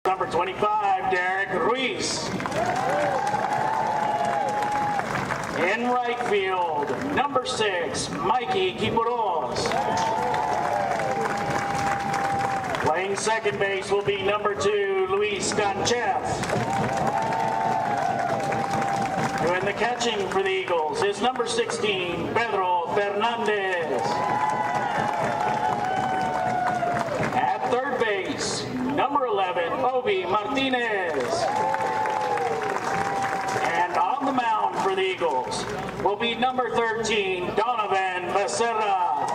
Number 25, Derek Ruiz. In right field, number 6, Mikey Kipuros. Playing second base will be number 2, Luis Ganchev. Doing the catching for the Eagles is number 16, Pedro Fernandez. At third base, number 11, Obi Martinez. And on the mound for the Eagles will be number 13, Donovan Becerra.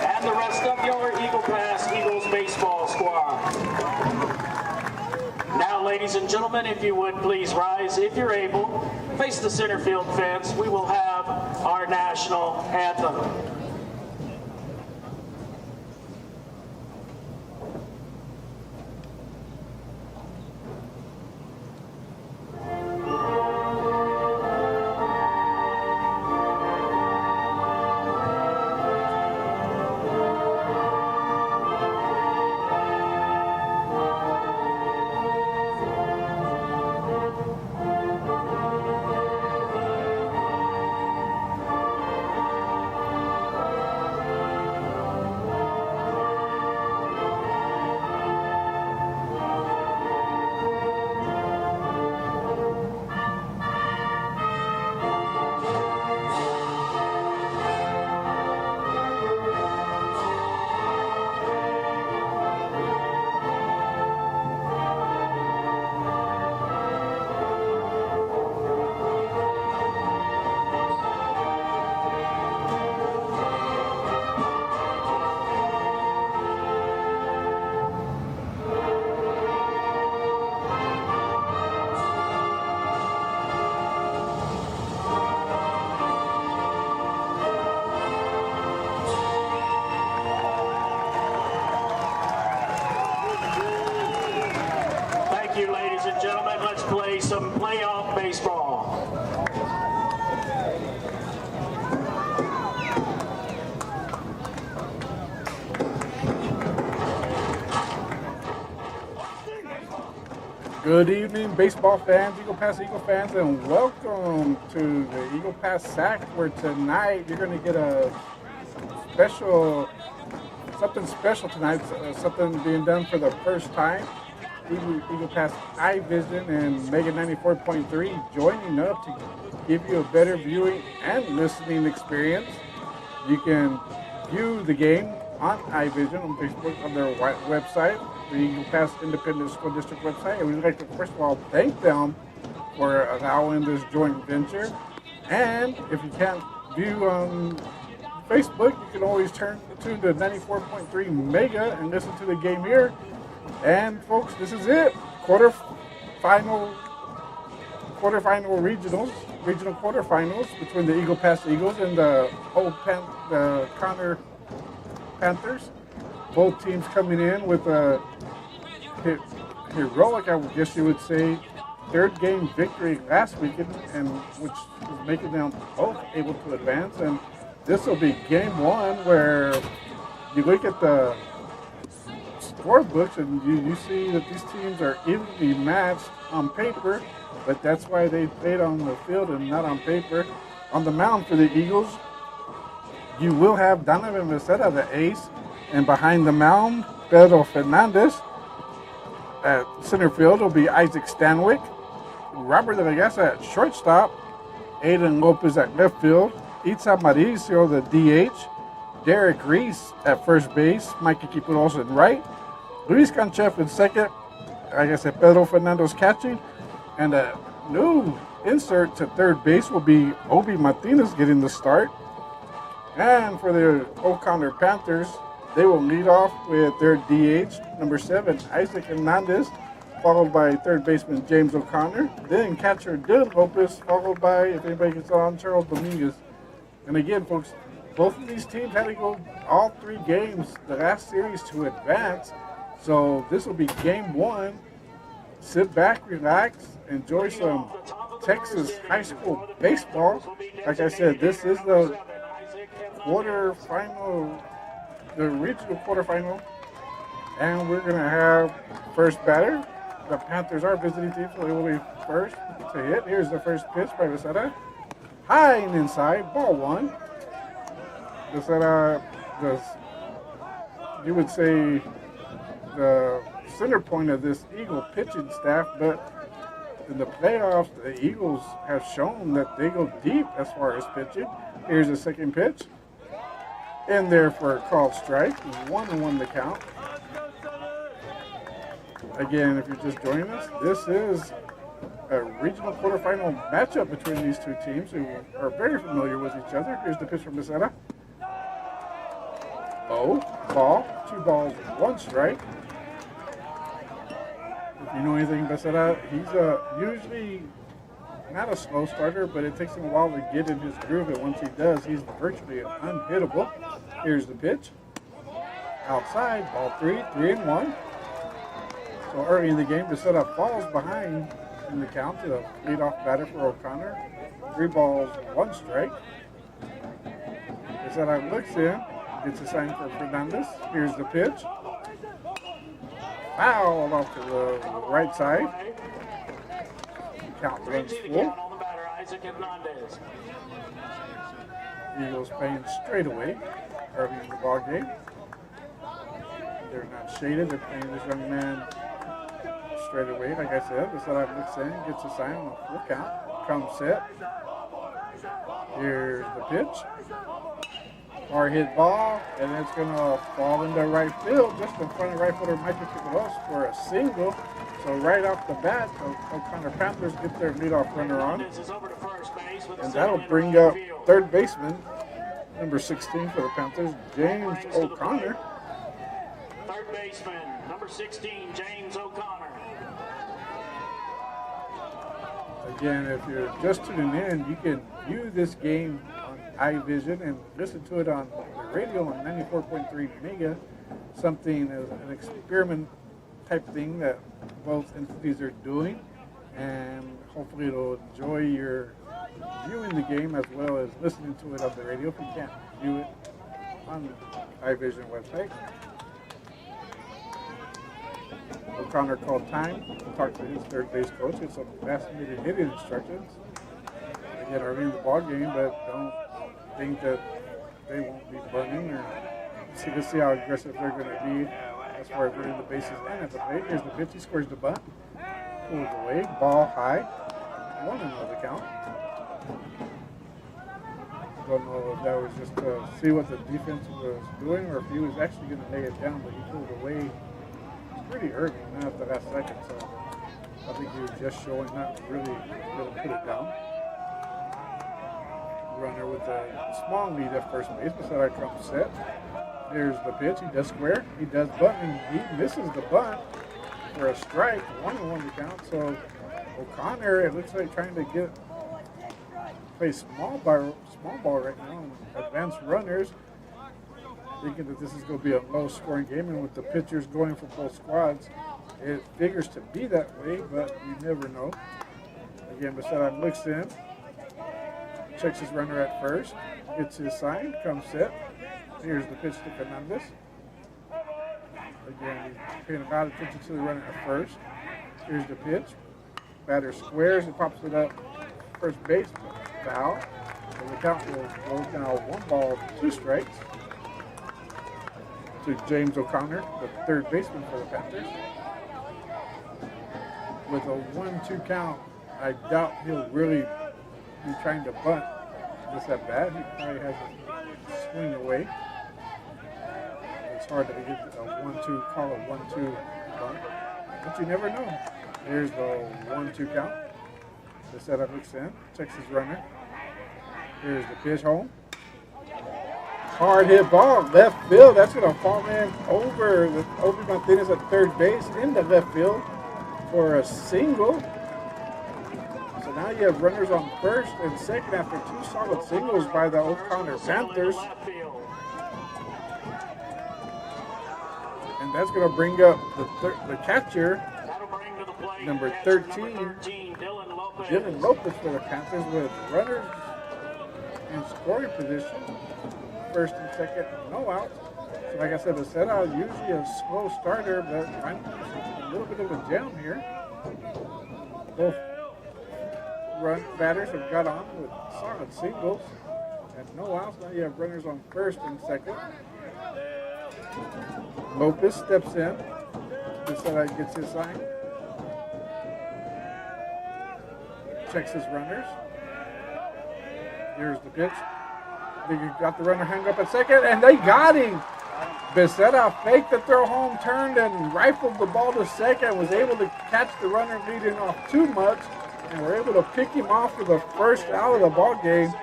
And the rest of your Eagle Pass Eagles baseball squad. Now, ladies and gentlemen, if you would please rise, if you're able, face the center field fence. We will have our national anthem. Thank you, ladies and gentlemen. Let's play some playoff baseball. Good evening, baseball fans, Eagle Pass Eagle fans, and welcome to the Eagle Pass Sack, where tonight you're going to get a something special tonight, something being done for the first time. Eagle Pass iVision and Mega 94.3 joining up to give you a better viewing and listening experience. You can view the game on iVision on Facebook on their website, the Eagle Pass Independent School District website. And we'd like to first of all thank them for allowing this joint venture. And if you can't view on Facebook, you can always tune to 94.3 Mega and listen to the game here. And folks, this is it. Quarterfinal regional quarterfinals between the Eagle Pass Eagles and the Connor Panthers. Both teams coming in with a heroic, I guess you would say, third game victory last weekend, and which is making them both able to advance. And this will be game one, where you look at the scorebooks and you see that these teams are evenly matched on paper, but that's why they played on the field and not on paper. On the mound for the Eagles, you will have Donovan Becerra, the ace, and behind the mound, Pedro Fernandez. At center field will be Isaac Stanwyck, Robert De La Gasa at shortstop, Aiden Lopez at left field, Itza Mauricio, the DH, Derek Reese at first base, Mikey Kipuros at right, Luis Ganchev in second, like I said, Pedro Fernandez catching, and a new insert to third base will be Obi Martinez getting the start. And for the O'Connor Panthers, they will lead off with their DH, number 7, Isaac Hernandez, followed by third baseman James O'Connor, then catcher Dylan Lopez, followed by, if anybody gets on, Charles Dominguez. And again, folks, both of these teams had to go all 3 games the last series to advance. So this will be game one. Sit back, relax, enjoy some Texas high school baseball. Like I said, this is the quarterfinal, the regional quarterfinal And we're going to have first batter. The Panthers are visiting team, so they will be first to hit. Here's the first pitch by Becerra. High and inside, ball one. Becerra does, you would say, the center point of this Eagle pitching staff, but in the playoffs, the Eagles have shown that they go deep as far as pitching. Here's the second pitch. In there for a called strike. 1-1 the count. Again, if you're just joining us, this is a regional quarterfinal matchup between these two teams who are very familiar with each other. Here's the pitch from Becerra. Oh, ball. 2 balls, 1 strike. If you know anything about Becerra, he's usually not a slow starter, but it takes him a while to get in his groove, and once he does, he's virtually unhittable. Here's the pitch. Outside, ball 3, 3-1. So early in the game, Becerra falls behind in the count to the leadoff batter for O'Connor. 3 balls, 1 strike. Becerra looks in, gets a sign for Fernandez. Here's the pitch. Foul off to the right side. Count runs full. Eagles playing straight away early in the ball game. They're not shaded. They're playing this young man straight away. Like I said, Becerra looks in, gets a sign on a full count. Comes set. Here's the pitch. Hard hit ball, and it's going to fall into right field, just in front of right fielder Michael Picolos for a single. So right off the bat, O'Connor Panthers get their leadoff runner on. And that'll bring up third baseman, number 16 for the Panthers, James O'Connor. Third baseman, number 16, James O'Connor. Again, if you're just tuning in, you can view this game on iVision and listen to it on the radio on 94.3 Mega, something as an experiment type thing that both entities are doing, and hopefully it'll enjoy your viewing the game as well as listening to it on the radio if you can't view it on the iVision website. O'Connor called time, talked to his third base coach, get some fascinating hitting instructions. Again, early in the ball game, but don't think that they won't be burning or see how aggressive they're going to be as far as running the bases and at the plate. Here's the pitch. He scores the bunt, pulls away, ball high, 1-0 the count. Don't know if that was just to see what the defense was doing or if he was actually going to lay it down, but he pulled away pretty early, not at the last second, so I think he was just showing not really going to put it down. Runner with a small lead at first base, Becerra comes set. Here's the pitch, he does square, he does bunt, and he misses the bunt for a strike, 1-1 to count. So O'Connor, it looks like trying to play small ball right now, and advanced runners, thinking that this is going to be a low-scoring game, and with the pitchers going for both squads, it figures to be that way, but you never know. Again, Becerra looks in, checks his runner at first, gets his sign, comes set. Here's the pitch to Fernandez. Again, he's paying a lot of attention to the runner at first. Here's the pitch. Batter squares and pops it up first base, foul. And the count will go now 1-2 strikes to James O'Connor, the third baseman for the Panthers. With a 1-2 count, I doubt he'll really be trying to bunt this at bat. He probably has a swing away. It's hard to get a 1-2, call a 1-2 bunt, but you never know. Here's the 1-2 count. The setup looks in, checks his runner. Here's the pitch home. Hard hit ball, left field. That's going to fall in over the Obi Martinez at third base into left field for a single. So now you have runners on first and second after 2 solid singles by the O'Connor Panthers. And that's going to bring up the catcher, number 13, Dylan Lopez for the Panthers, with runners in scoring position. First and second, no outs. So like I said, the setup usually a slow starter, but finally a little bit of a jam here. Both batters have got on with solid singles and no outs. Now you have runners on first and second. Lopez steps in. The setup gets his sign. Checks his runners. Here's the pitch. They got the runner hung up at second, and they got him. Becerra faked the throw home, turned and rifled the ball to second, was able to catch the runner leading off too much, and were able to pick him off for the first out of the ball game,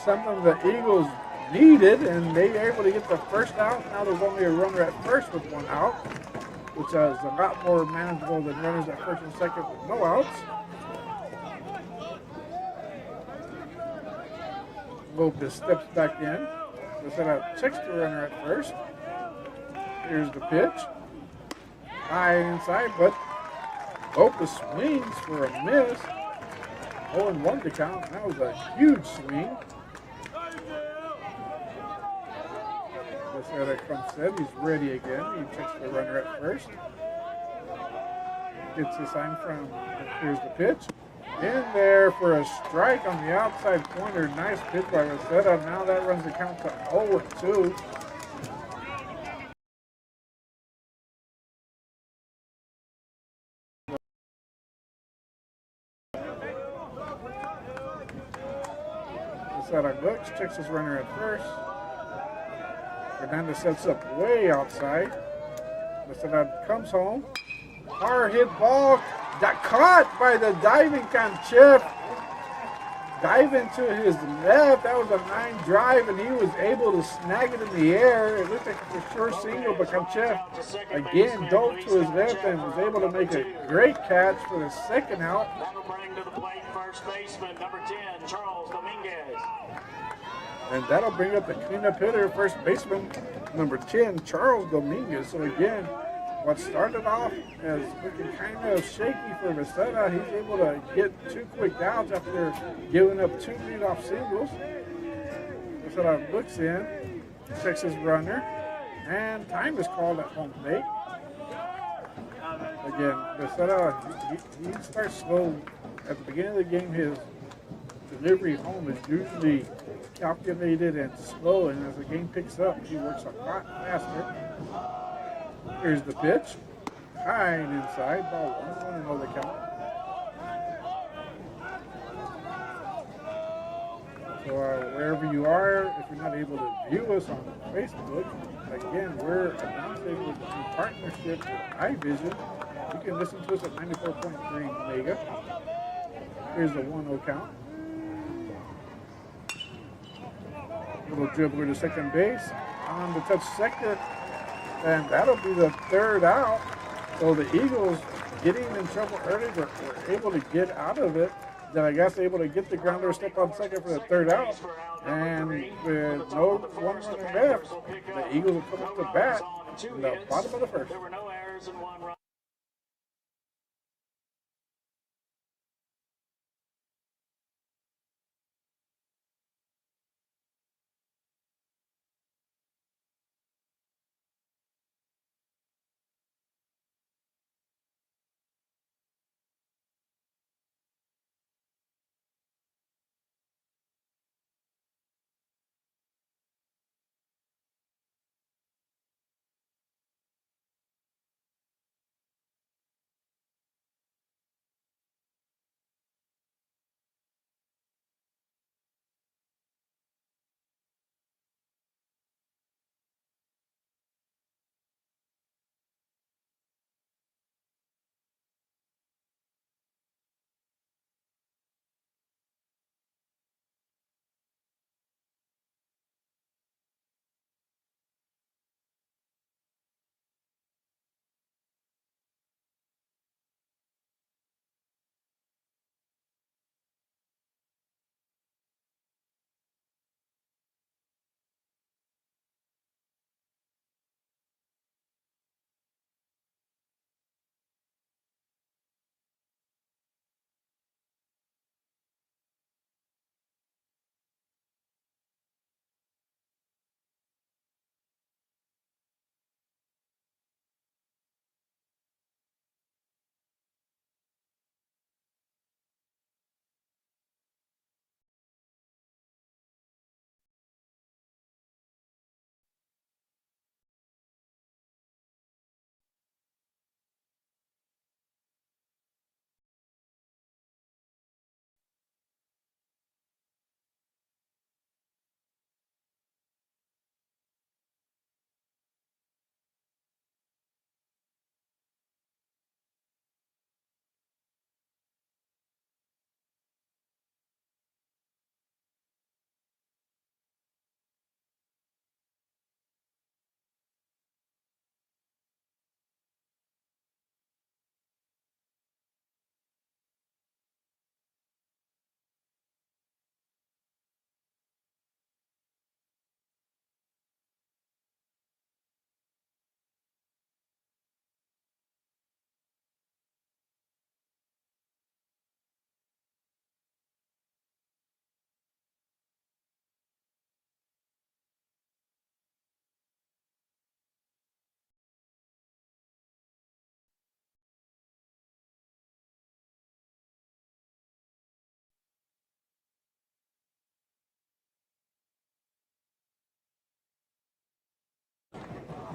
something the Eagles needed, and they were able to get the first out. Now there's only a runner at first with one out, which is a lot more manageable than runners at first and second with no outs. Lopez steps back in. Becerra checks the runner at first. Here's the pitch. High inside, but Lopez swings for a miss. 0-1 to count. That was a huge swing. Becerra comes set. He's ready again. He checks the runner at first. Gets his sign from. Here's the pitch. In there for a strike on the outside corner. Nice pitch by Becerra. Now that runs the count to 0-2. Becerra looks, checks his runner at first. Fernandez sets up way outside. Becerra comes home. Hard hit ball. Got caught by the diving Kanchev. Diving to his left. That was a line drive, and he was able to snag it in the air. It looked like a for sure single, but Kanchev again dove to his left and was able to make a great catch for the second out. That'll bring to the plate first baseman, number 10, Charles Dominguez. And that'll bring up the cleanup hitter, first baseman, number 10, Charles Dominguez. So again, what started off as looking kind of shaky for Becerra, he's able to get 2 quick outs after giving up 2 leadoff singles. Becerra looks in, checks his runner, and time is called at home plate. Again, Becerra, he starts slow. At the beginning of the game, his delivery home is usually calculated and slow, and as the game picks up, he works a lot faster. Here's the pitch. High and inside. Ball 1-1 the count. So wherever you are, if you're not able to view us on Facebook, again, we're announcing with a partnership with iVision. You can listen to us at 94.3 Mega. Here's the 1-0 count. Little dribbler to second base. On the touch second. And that'll be the third out. So the Eagles getting in trouble early, but were able to get out of it. Then I guess able to get the grounder, step on second for the third out. And with no one runner left, the Eagles will come up to bat in the bottom of the first. There were no errors and 1 run.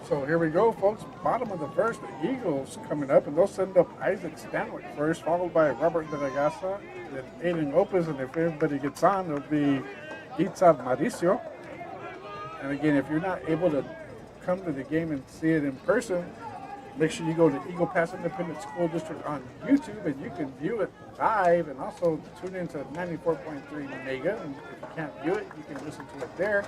So here we go, folks. Bottom of the first, the Eagles coming up, and they'll send up Isaac Stanwyck first, followed by Robert De La Gasa, then Aiden Lopez, and if everybody gets on, it'll be Itzad Mauricio. And again, if you're not able to come to the game and see it in person, make sure you go to Eagle Pass Independent School District on YouTube, and you can view it live, and also tune into 94.3 Mega. And if you can't view it, you can listen to it there.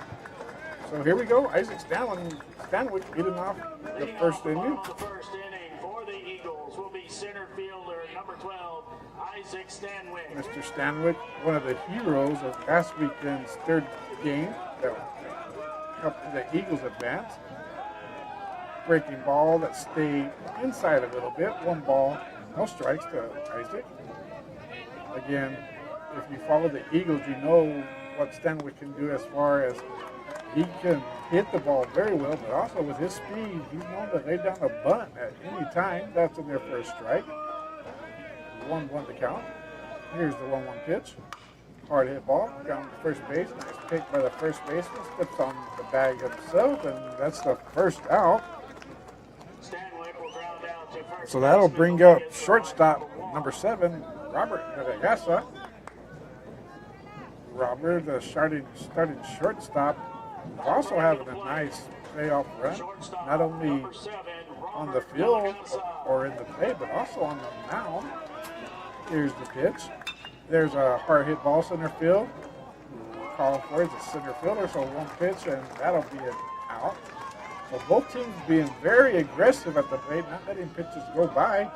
So here we go. Isaac Stanwyck leading off the first inning. The first inning for the Eagles will be center fielder number 12, Isaac Stanwyck. Mr. Stanwyck, one of the heroes of last weekend's third game that helped the Eagles advance. Breaking ball that stayed inside a little bit. 1 ball, no strikes to Isaac. Again, if you follow the Eagles, you know what Stanwyck can do as far as he can hit the ball very well, but also with his speed, he's known to lay down a bunt at any time. That's in their first strike. 1-1 to count. Here's the 1-1 pitch. Hard hit ball down to first base. Nice pick by the first baseman. Steps on the bag himself, and that's the first out. So that'll bring up shortstop number 7, Robert De La Gasa. Robert, the starting shortstop, also having a nice playoff run, not only on the field or in the play, but also on the mound. Here's the pitch. There's a hard hit ball center field. Calling for it, it's a center fielder, so 1 pitch, and that'll be an out. So both teams being very aggressive at the plate, not letting pitches go by.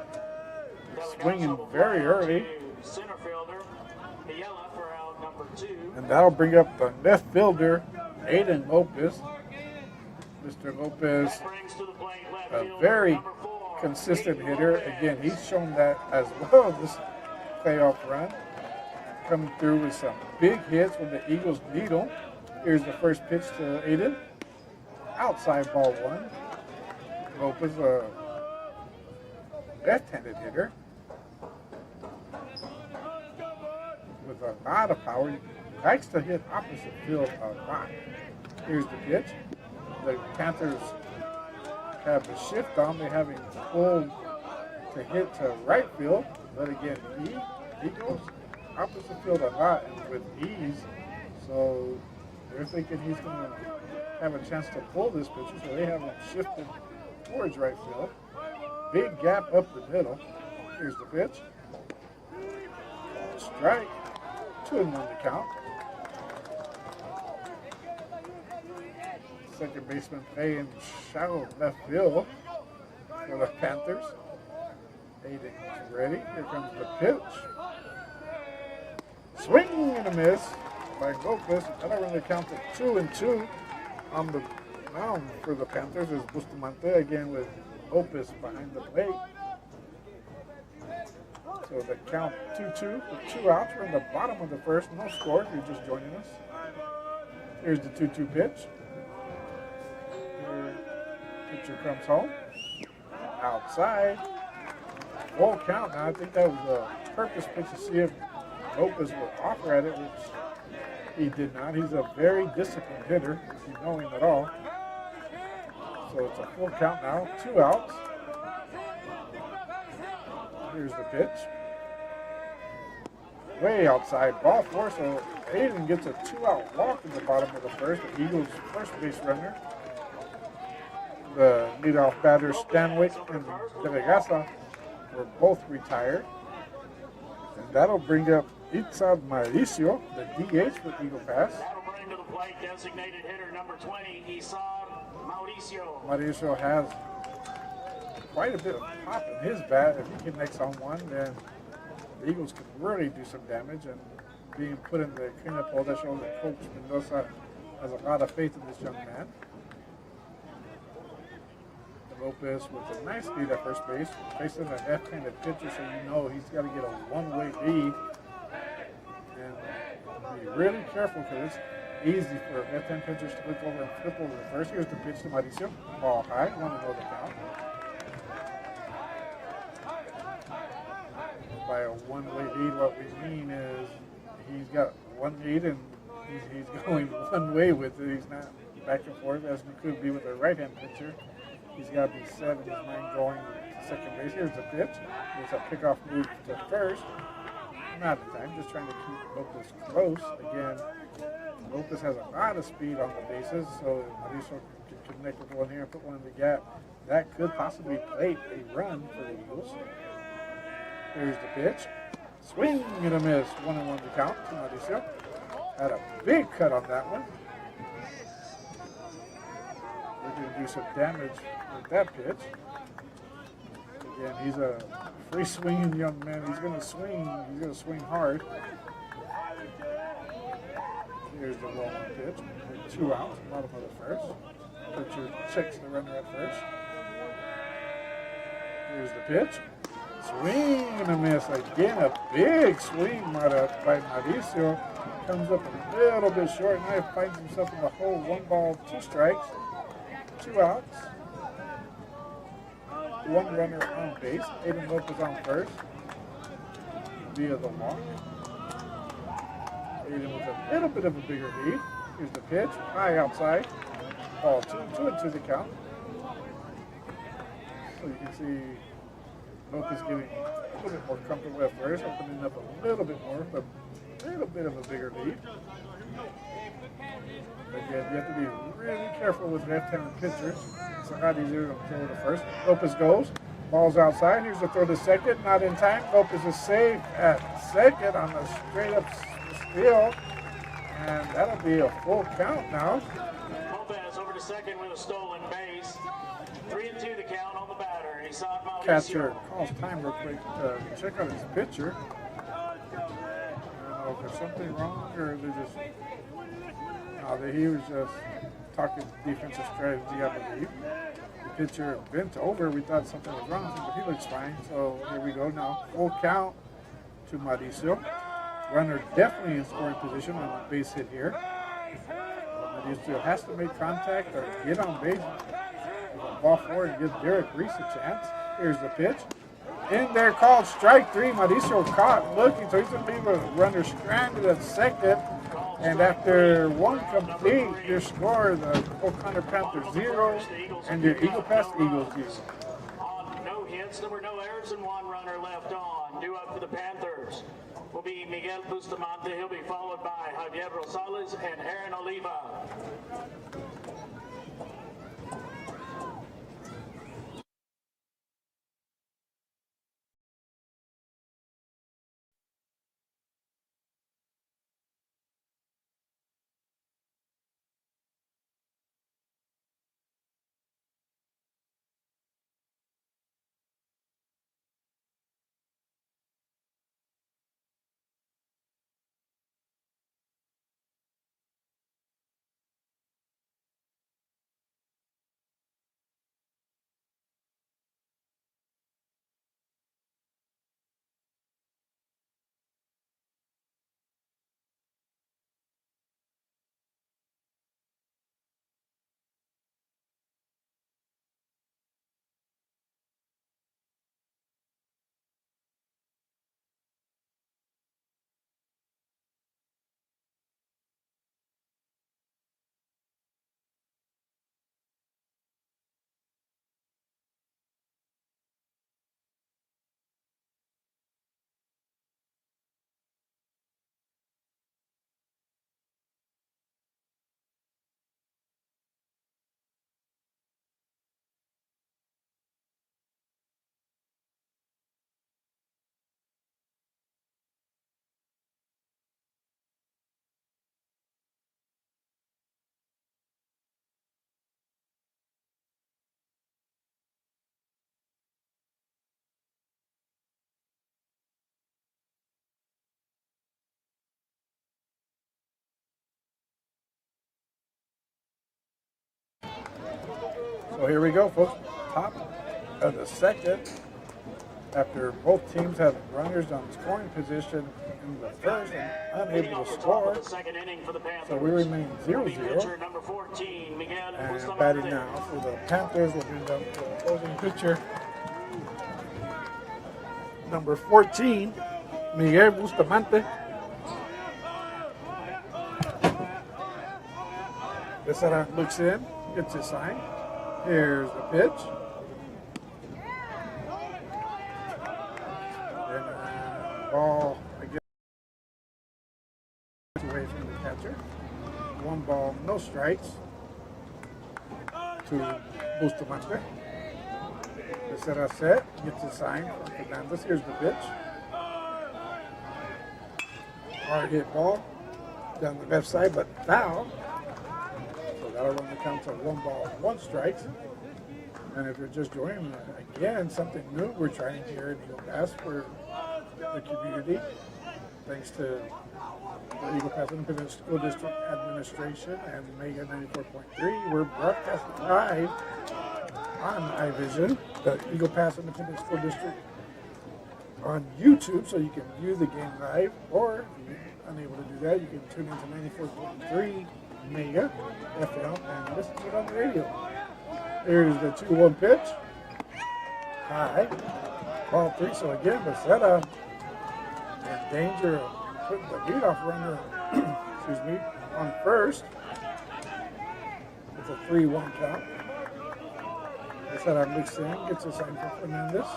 Swinging very early. Center fielder, for out number 2. And that'll bring up the left fielder, Aiden Lopez. Mr. Lopez, a very consistent hitter. Again, he's shown that as well this playoff run. Coming through with some big hits when the Eagles need them. Here's the first pitch to Aiden. Outside ball 1. Lopez, a left-handed hitter with a lot of power. He likes to hit opposite field a lot. Here's the pitch. The Panthers have the shift on. They having pulled to hit to right field, but again, he goes opposite field a lot and with ease. So they're thinking he's going to have a chance to pull this pitcher, so they have him shifted towards right field. Big gap up the middle. Here's the pitch. Strike. 2-1 to count. Second baseman playing shallow left field for the Panthers. Aiden's ready. Here comes the pitch. Swing and a miss by Lopez. That'll run the count to 2-2 on the mound for the Panthers is Bustamante again with Lopez behind the plate. So the count 2-2 with 2 outs. We're in the bottom of the first. No score if you're just joining us. Here's the 2-2 pitch. Here, pitcher comes home. Outside. Full count. Now I think that was a purpose pitch to see if Lopez would offer at it, which he did not. He's a very disciplined hitter, if you know him at all. So it's a full count now. 2 outs. Here's the pitch. Way outside, ball 4, so Aiden gets a 2-out walk in the bottom of the first. The Eagles' first base runner. The leadoff batter, Stanwyck and De La Gasa, were both retired. And that'll bring up Itzad Mauricio, the DH for Eagle Pass. That'll bring to the plate designated hitter number 20, Itzad Mauricio. Mauricio has quite a bit of pop in his bat. If he connects on one, then the Eagles can really do some damage. And being put in the cleanup hole, that shows that Coach Mendoza has a lot of faith in this young man. Lopez with a nice lead at first base, facing a left-handed pitcher, so you know he's got to get a one-way lead. And be really careful because it's easy for left-hand pitchers to look over and flip over the first. Here's the pitch to Mauricio. Ball high, 1-0 the count. By a one-way lead, what we mean is he's got one lead and he's going one way with it. He's not back and forth as he could be with a right-hand pitcher. He's got to be set in his mind going to second base. Here's the pitch. There's a pickoff move to first. Not in time, just trying to keep Lopez close. Again, Lopez has a lot of speed on the bases, so Mauricio can connect with one here and put one in the gap. That could possibly plate a run for the Eagles. Here's the pitch. Swing and a miss. 1-1 to count to Mauricio. Had a big cut on that one. We're going to do some damage with that pitch. Again, he's a free swinging young man. He's going to swing. He's going to swing hard. Here's the rolling pitch. 2 outs, bottom of the first. Pitcher checks the runner at first. Here's the pitch. Swing and a miss. Again, a big swing by Mauricio. Comes up a little bit short. Now he finds himself in the hole. 1 ball, 2 strikes. 2 outs. 1 runner on base. Aiden Lopez on first via the walk. Aiden with a little bit of a bigger lead. Here's the pitch. High outside. Ball 2-2 the count. So you can see Lopez getting a little bit more comfortable at first, opening up a little bit more, but a little bit of a bigger lead. Again, you have to be really careful with left-handed pitchers. It's not easier to throw to first. Lopez goes. Ball's outside. Here's the throw to second. Not in time. Lopez is safe at second on a straight-up steal. And that'll be a full count now. Lopez over to second with a stolen base. 3-2 the count on the batter. He saw Mauricio. Catcher calls time real quick to check out his pitcher. I don't know if there's something wrong or they're just... No, he was just talking defensive strategy, I believe. The pitcher bent over. We thought something was wrong, but he looks fine. So here we go now. Full count to Mauricio. Runner definitely in scoring position on a base hit here. Mauricio has to make contact or get on base. Ball forward and give Derek Reese a chance. Here's the pitch. In there called strike 3. Mauricio caught looking, so he's going to leave a runner stranded at second. And after 1 complete, your score, the O'Connor Panthers 0 and your Eagle Pass Eagles 0. On no hits, there were no errors and 1 runner left on. Due up for the Panthers will be Miguel Bustamante. He'll be followed by Javier Rosales and Aaron Oliva. So here we go, folks. Top of the second. After both teams have runners on scoring position in the first and unable to score. So we remain 0-0. And batting now for the Panthers will bring down the opposing pitcher. Number 14, Miguel Bustamante. Besara looks in, gets his sign. Here's the pitch. And ball, I guess, away from the catcher. 1 ball, no strikes to Bustamante. The set gets a sign from Fernandez. Here's the pitch. Hard hit ball down the left side, but foul. So that'll run the count to 1 ball, 1 strike. And if you're just joining, again, something new we're trying here in Eagle Pass for the community, thanks to the Eagle Pass Independent School District Administration and Mega 94.3. We're broadcasting live on iVision, the Eagle Pass Independent School District, on YouTube, so you can view the game live, or if you're unable to do that, you can tune into 94.3 Mega FM and listen to it on the radio. Here's the 2-1 pitch. High. Ball 3. So again, Becerra in danger of putting the leadoff runner on first. It's a 3-1 count. Becerra mixed in, gets a sign from Fernandez.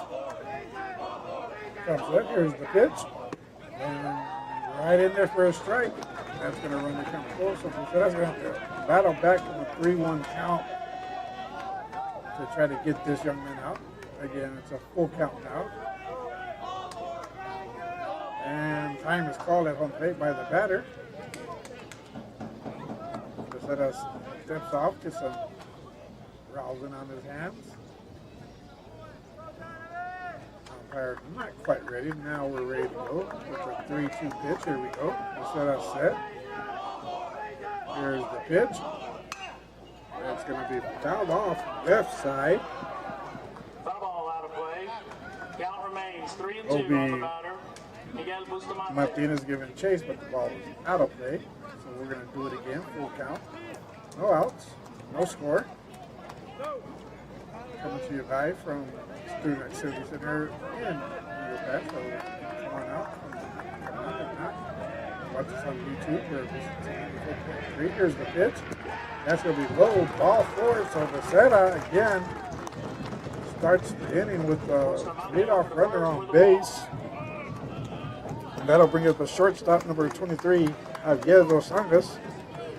Comes up, here's the pitch. And right in there for a strike. That's going to run the count close. So Becerra's going to have to battle back from a 3-1 count to try to get this young man out. Again, it's a full count now. And time is called at home plate by the batter. Becerra steps off, gets some rousing on his hands. Umpire not quite ready. Now we're ready to go with a 3-2 pitch. Here we go. Becerra set. Here's the pitch. That's going to be fouled off left side. Foul ball out of play. Count remains 3-2 Will on the batter. Miguel Bustamante. Martinez giving chase, but the ball was out of play. So we're going to do it again. Full count. No outs. No score. Coming to you live from Student Activity Center in Eagle Pass. So come on out. Watch us on YouTube. Here's the pitch. That's going to be low, ball 4. So Becerra again starts the inning with the leadoff runner on base. And that'll bring up a shortstop, number 23, Javier Rosangas.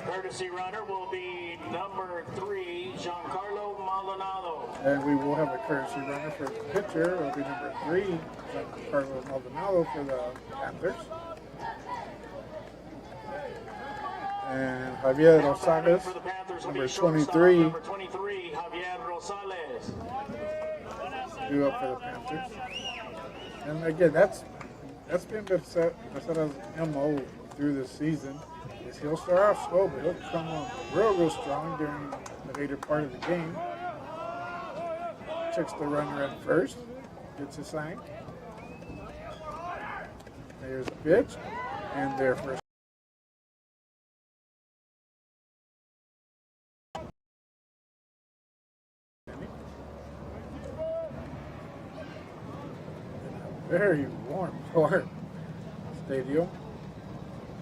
Courtesy runner will be number 3, Giancarlo Maldonado. And we will have a courtesy runner for the pitcher. It'll be number 3, Giancarlo Maldonado for the Panthers. And Javier Rosales, number 23, Number 23, Javier Rosales. due up for the Panthers. And again, that's been Becerra's MO through the season. Is he'll start off slow, but he'll come on real strong during the later part of the game. Checks the runner at first, gets a sign. There's a pitch, and there for very warm stadium.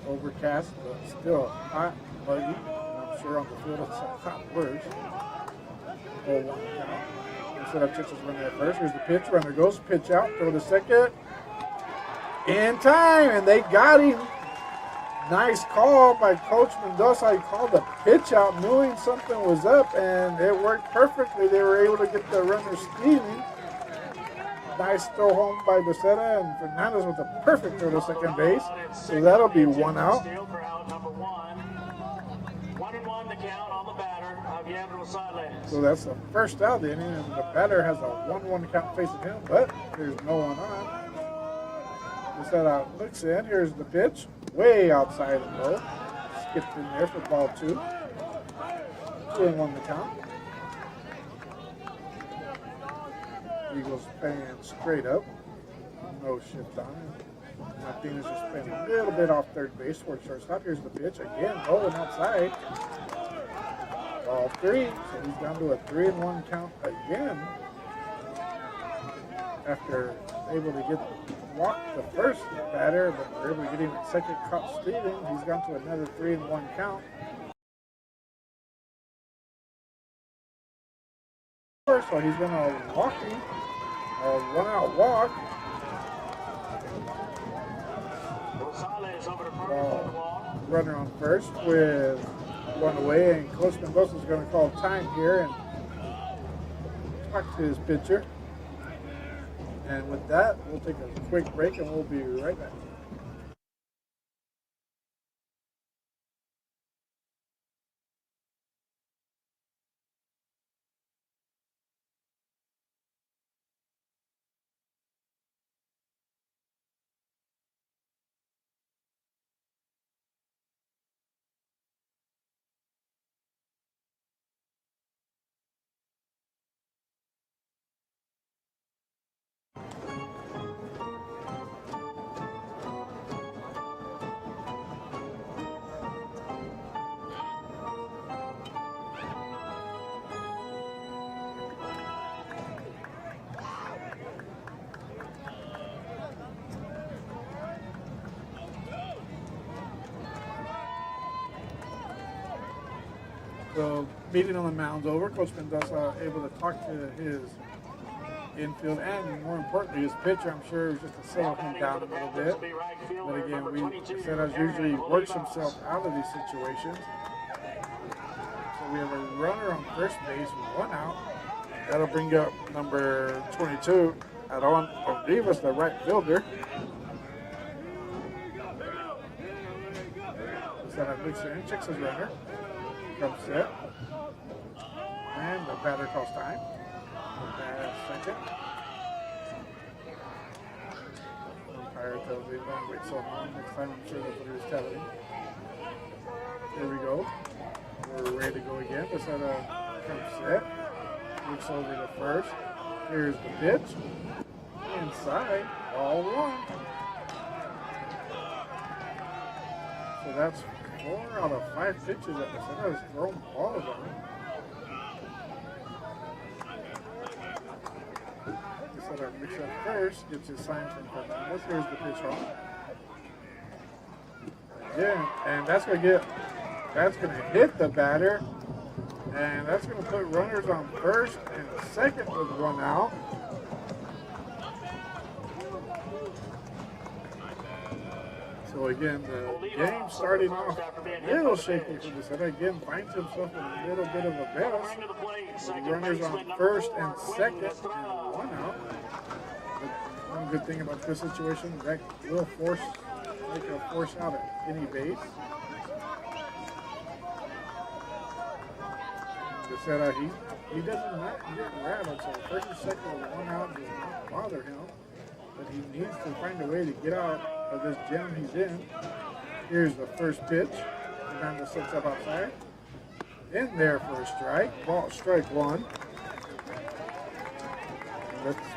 Overcast, but still hot, muggy. I'm sure on the field it's a hot worse. 0-1 count. Instead of pitches running at first. Here's the pitch. Runner goes, pitch out, throw to second. In time, and they got him. Nice call by Coach Mendoza. He called the pitch out, knowing something was up, and it worked perfectly. They were able to get the runner stealing. Nice throw home by Becerra, and Fernandez with a perfect throw to second base. So that'll be 1 out. For out number 1. 1-1 the count on the batter, Javier Rosales. So that's the first out of the inning, and the batter has a 1-1 count facing him, but there's no one on. Becerra looks in. Here's the pitch, way outside and low. Skipped in there for ball 2. 2-1 the count. Eagles playing straight up. No shift on it. Martinez is playing a little bit off third base towards shortstop. Here's the pitch again, rolling outside. Ball 3. So he's down to a 3-1 count again. After able to walk the first batter, but we're able to get him at second, caught stealing. He's gone to another 3-1 count. so he's going to walk him. A 1-out walk. Rosales over to Perkins. Runner on first with one away, and Coach Mendoza is going to call time here and talk to his pitcher. And with that, we'll take a quick break and we'll be right back. So, meeting on the mound's over. Coach Mendoza able to talk to his infield and, more importantly, his pitcher. I'm sure just to settle him down a little bit. But again, Becerra usually works himself out of these situations. So we have a runner on first base with 1 out. That'll bring up number 22, Aaron Rivas, the right fielder. Becerra looks in, checks his runner. Comes set. And the batter calls time. Second. Umpire tells me don't wait so long. Next time I'm sure that's what he was telling me. Here we go. We're ready to go again. Becerra comes set. Looks over to first. Here's the pitch. Inside. Ball 1. So that's 4 out of 5 pitches that Becerra has thrown balls on. Becerra picks up first, gets his sign from Fernandez. Here's the pitch home. Yeah, and that's gonna hit the batter, and that's gonna put runners on first and second with 1 out. So again, the game starting off a little shaky for Becerra. Again, finds himself in a little bit of a mess. Runners on first and second and 1 out. But one good thing about this situation, that will make a force out at any base. Becerra, he doesn't get rattled, so first and second with 1 out does not bother him. But he needs to find a way to get out of this jam he's in. Here's the first pitch. Fernandez sets up outside. In there for a strike. Ball strike 1. Let's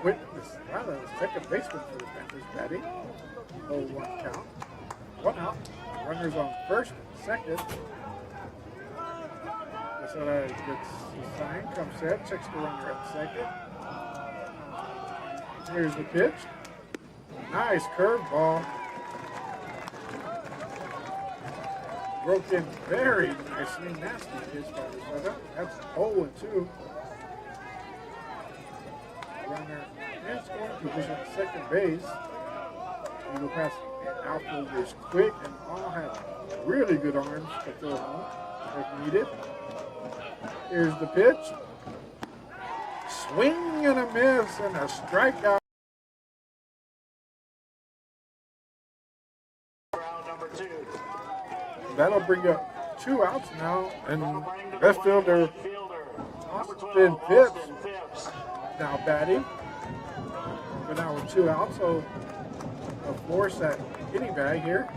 witness the second baseman for the Panthers batting. 0-1 count. 1 out. Runners on first and second. Becerra gets his sign, comes set, checks the runner at second. Here's the pitch. Nice curveball. Broken very nicely. Nasty pitch by Becerra. That's 0-2. Runner is going to position at second base. You go past outfielders quick and all have really good arms to throw home if needed. Here's the pitch. Swing and a miss and a strikeout. That'll bring up 2 outs now, and left fielder Austin Phipps now batting. But now with 2 outs, so a force at any bag here.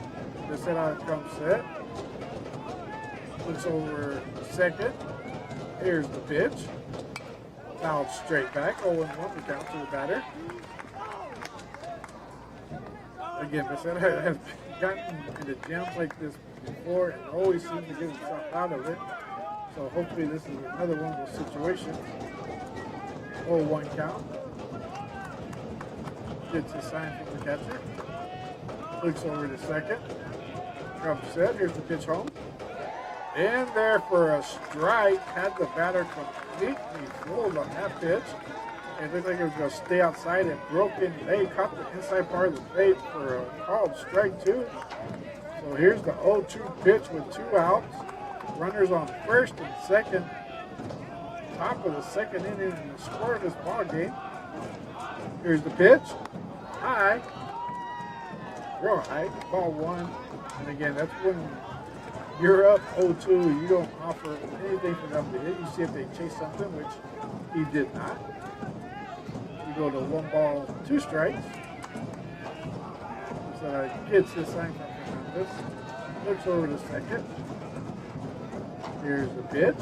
This set out comes set. Looks over second. Here's the pitch. Fouled straight back. 0-1 to count to the batter. Again, Becerra has gotten into jams like this before and always seems to get himself out of it. So hopefully this is another one of those situations. 0-1 count. Gets a sign from the catcher. Looks over to second. Comes set. Here's the pitch home. In there for a strike. Had the batter come completely fooled on that pitch. It looked like it was going to stay outside and broke in late, caught the inside part of the plate for a called strike two. So here's the 0-2 pitch with 2 outs. Runners on first and second. Top of the second inning in the scoreless ball game. Here's the pitch. High. Real high. Ball 1. And again, that's when you're up 0-2. You don't offer anything for them to hit. You see if they chase something, which he did not. You go to 1 ball, 2 strikes. So gets his sign from Fernandez. Looks over to second. Here's the pitch.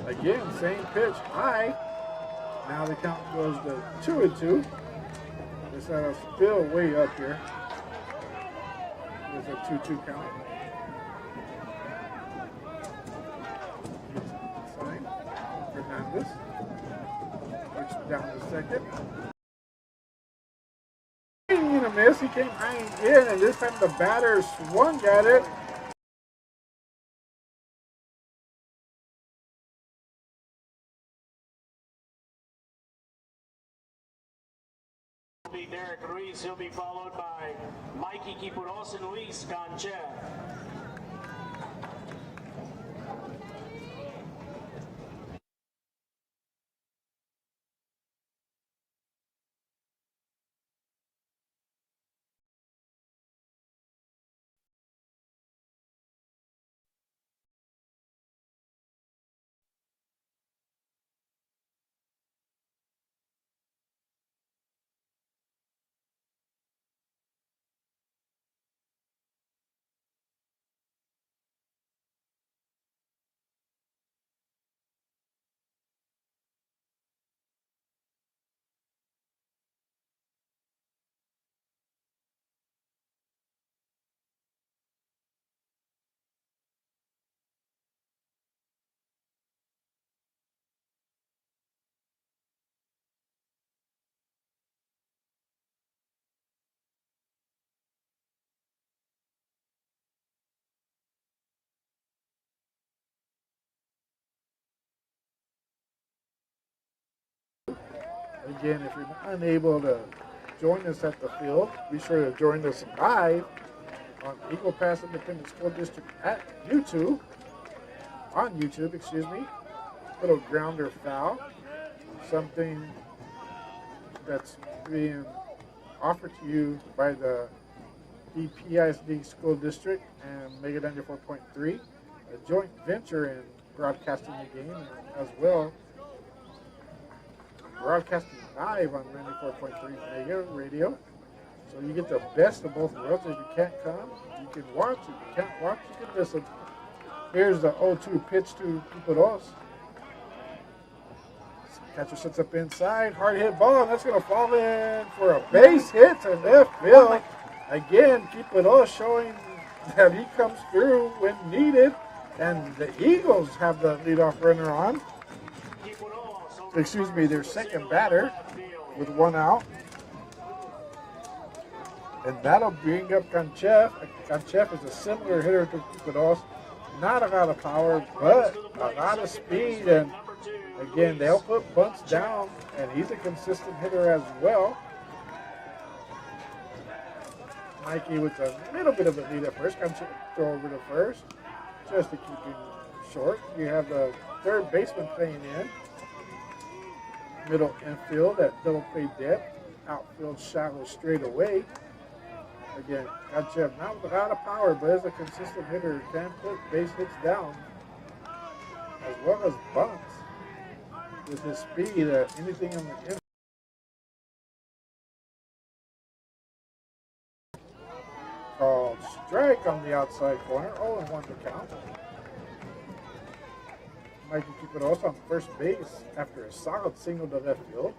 Again, same pitch, high. Now the count goes to 2-2. This is still way up here. There's a 2-2 count. Sign. Fernandez. Works down to second. A miss. He came high again, and this time the batter swung at it. Be Derek Ruiz. He'll be followed by Mikey Kipuros and Luis Ganchev. Again, if you're unable to join us at the field, be sure to join us live on Eagle Pass Independent School District at YouTube. On YouTube, excuse me. Little grounder foul. Something that's being offered to you by the EPHS School District and Mega 94.3, a joint venture in broadcasting the game as well. Broadcasting live on 94.3 Mega Radio. So you get the best of both worlds. If you can't come, you can watch. If you can't watch, you can listen. Here's the 0-2 pitch to Kipuros. Catcher sets up inside. Hard hit ball, and that's going to fall in for a base hit to left field. Again, Kipuros showing that he comes through when needed. And the Eagles have the leadoff runner on. Excuse me, their second batter with 1 out. And that'll bring up Ganchev. Ganchev is a similar hitter to Kipuros. Not a lot of power, but a lot of speed. And again, they'll put bunts down, and he's a consistent hitter as well. Mikey with a little bit of a lead at first. Ganchev throw over to first just to keep him short. You have the third baseman playing in. Middle infield at double play depth. Outfield shallow straight away. Again, Ganchev not with a lot of power, but is a consistent hitter. Can put base hits down as well as bunts with his speed. Anything on the called strike on the outside corner. 0-1 to count. Mikey Kipuros on first base after a solid single to left field.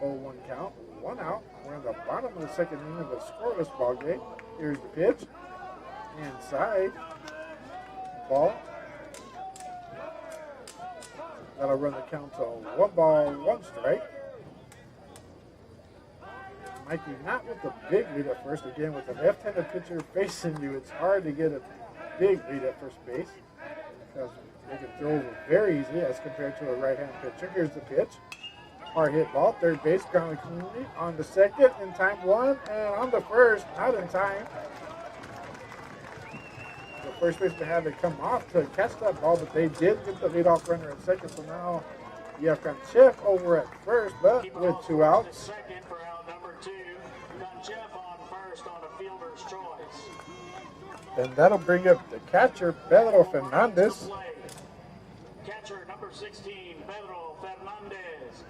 0-1 count, 1 out. We're in the bottom of the second inning of a scoreless ball game. Here's the pitch. Inside. Ball. That'll run the count to 1 ball, 1 strike. Mikey not with the big lead at first. Again, with a left-handed pitcher facing you, it's hard to get a big lead at first base because making throws very easy as compared to a right-hand pitcher. Here's the pitch. Hard hit ball, third base, grounded cleanly. On the second, in time one, and on the first, not in time. The first baseman had to come off to catch that ball, but they did get the leadoff runner at second. So now you have Kanchev over at first, but with 2 outs. Second for out number 2. Kanchev on first on a fielder's choice. And that'll bring up the catcher, Pedro Fernandez. Catcher number 16, Pedro Fernandez.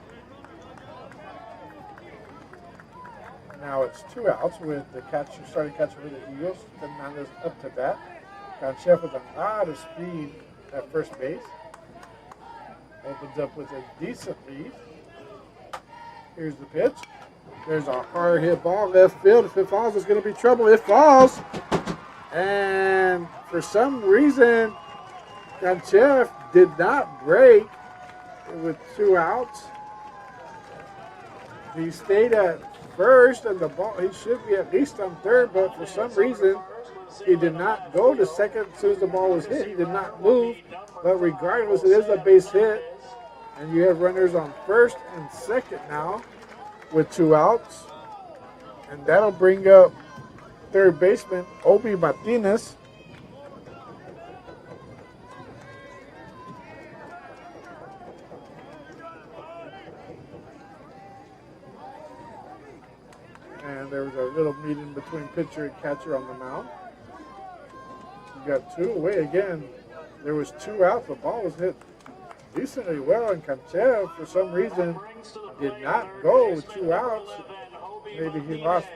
Now it's 2 outs with the catcher, starting catcher for the Eagles. Fernandez up to bat. Kanchev with a lot of speed at first base. Opens up with a decent lead. Here's the pitch. There's a hard hit ball left field. If it falls, it's going to be trouble. It falls. And for some reason, Kanchev did not break with 2 outs. He stayed at first, and the ball, he should be at least on third, but for some reason, he did not go to second as soon as the ball was hit. He did not move, but regardless, it is a base hit. And you have runners on first and second now with 2 outs. And that'll bring up third baseman Obi Martinez. And there was a little meeting between pitcher and catcher on the mound. You got 2 away again. There was 2 outs. The ball was hit decently well, and Kanchev, for some reason, did not go with 2 outs. Maybe he lost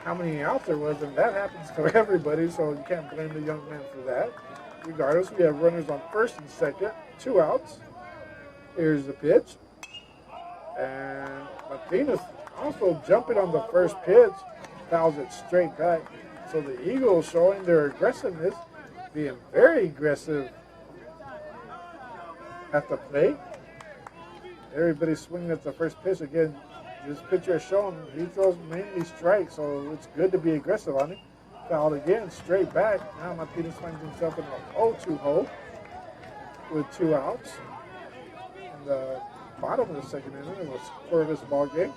how many outs there was, and that happens to everybody, so you can't blame the young man for that. Regardless, we have runners on first and second, 2 outs. Here's the pitch. And Martinez also jumping on the first pitch, fouls it straight back. So the Eagles showing their aggressiveness, being very aggressive at the plate. Everybody's swinging at the first pitch. Again, this pitcher has shown he throws mainly strikes, so it's good to be aggressive on him. Fouled again, straight back. Now Martinez finds himself in an 0-2 hole with 2 outs. In the bottom of the second inning, it was a scoreless ball game.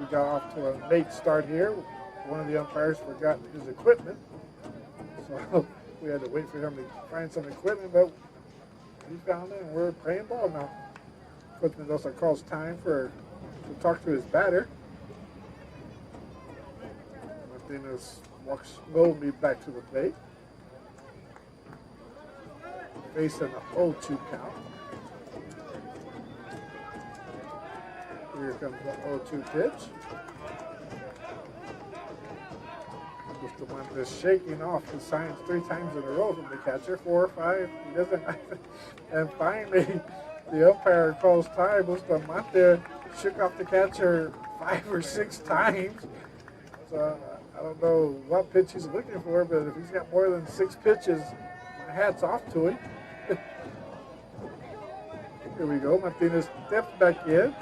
We got off to a late start here. One of the umpires forgot his equipment, so we had to wait for him to find some equipment, but he found it, and we're playing ball now. Coach Mendoza calls time to talk to his batter. Martinez walks slowly back to the plate. Facing an 0-2 count. Here comes the 0-2 pitch. Bustamante shaking off the signs 3 times in a row from the catcher. 4, 5, he doesn't. And finally, the umpire calls time. Bustamante shook off the catcher 5 or 6 times. So I don't know what pitch he's looking for, but if he's got more than 6 pitches, my hat's off to him. Here we go. Martinez steps back in.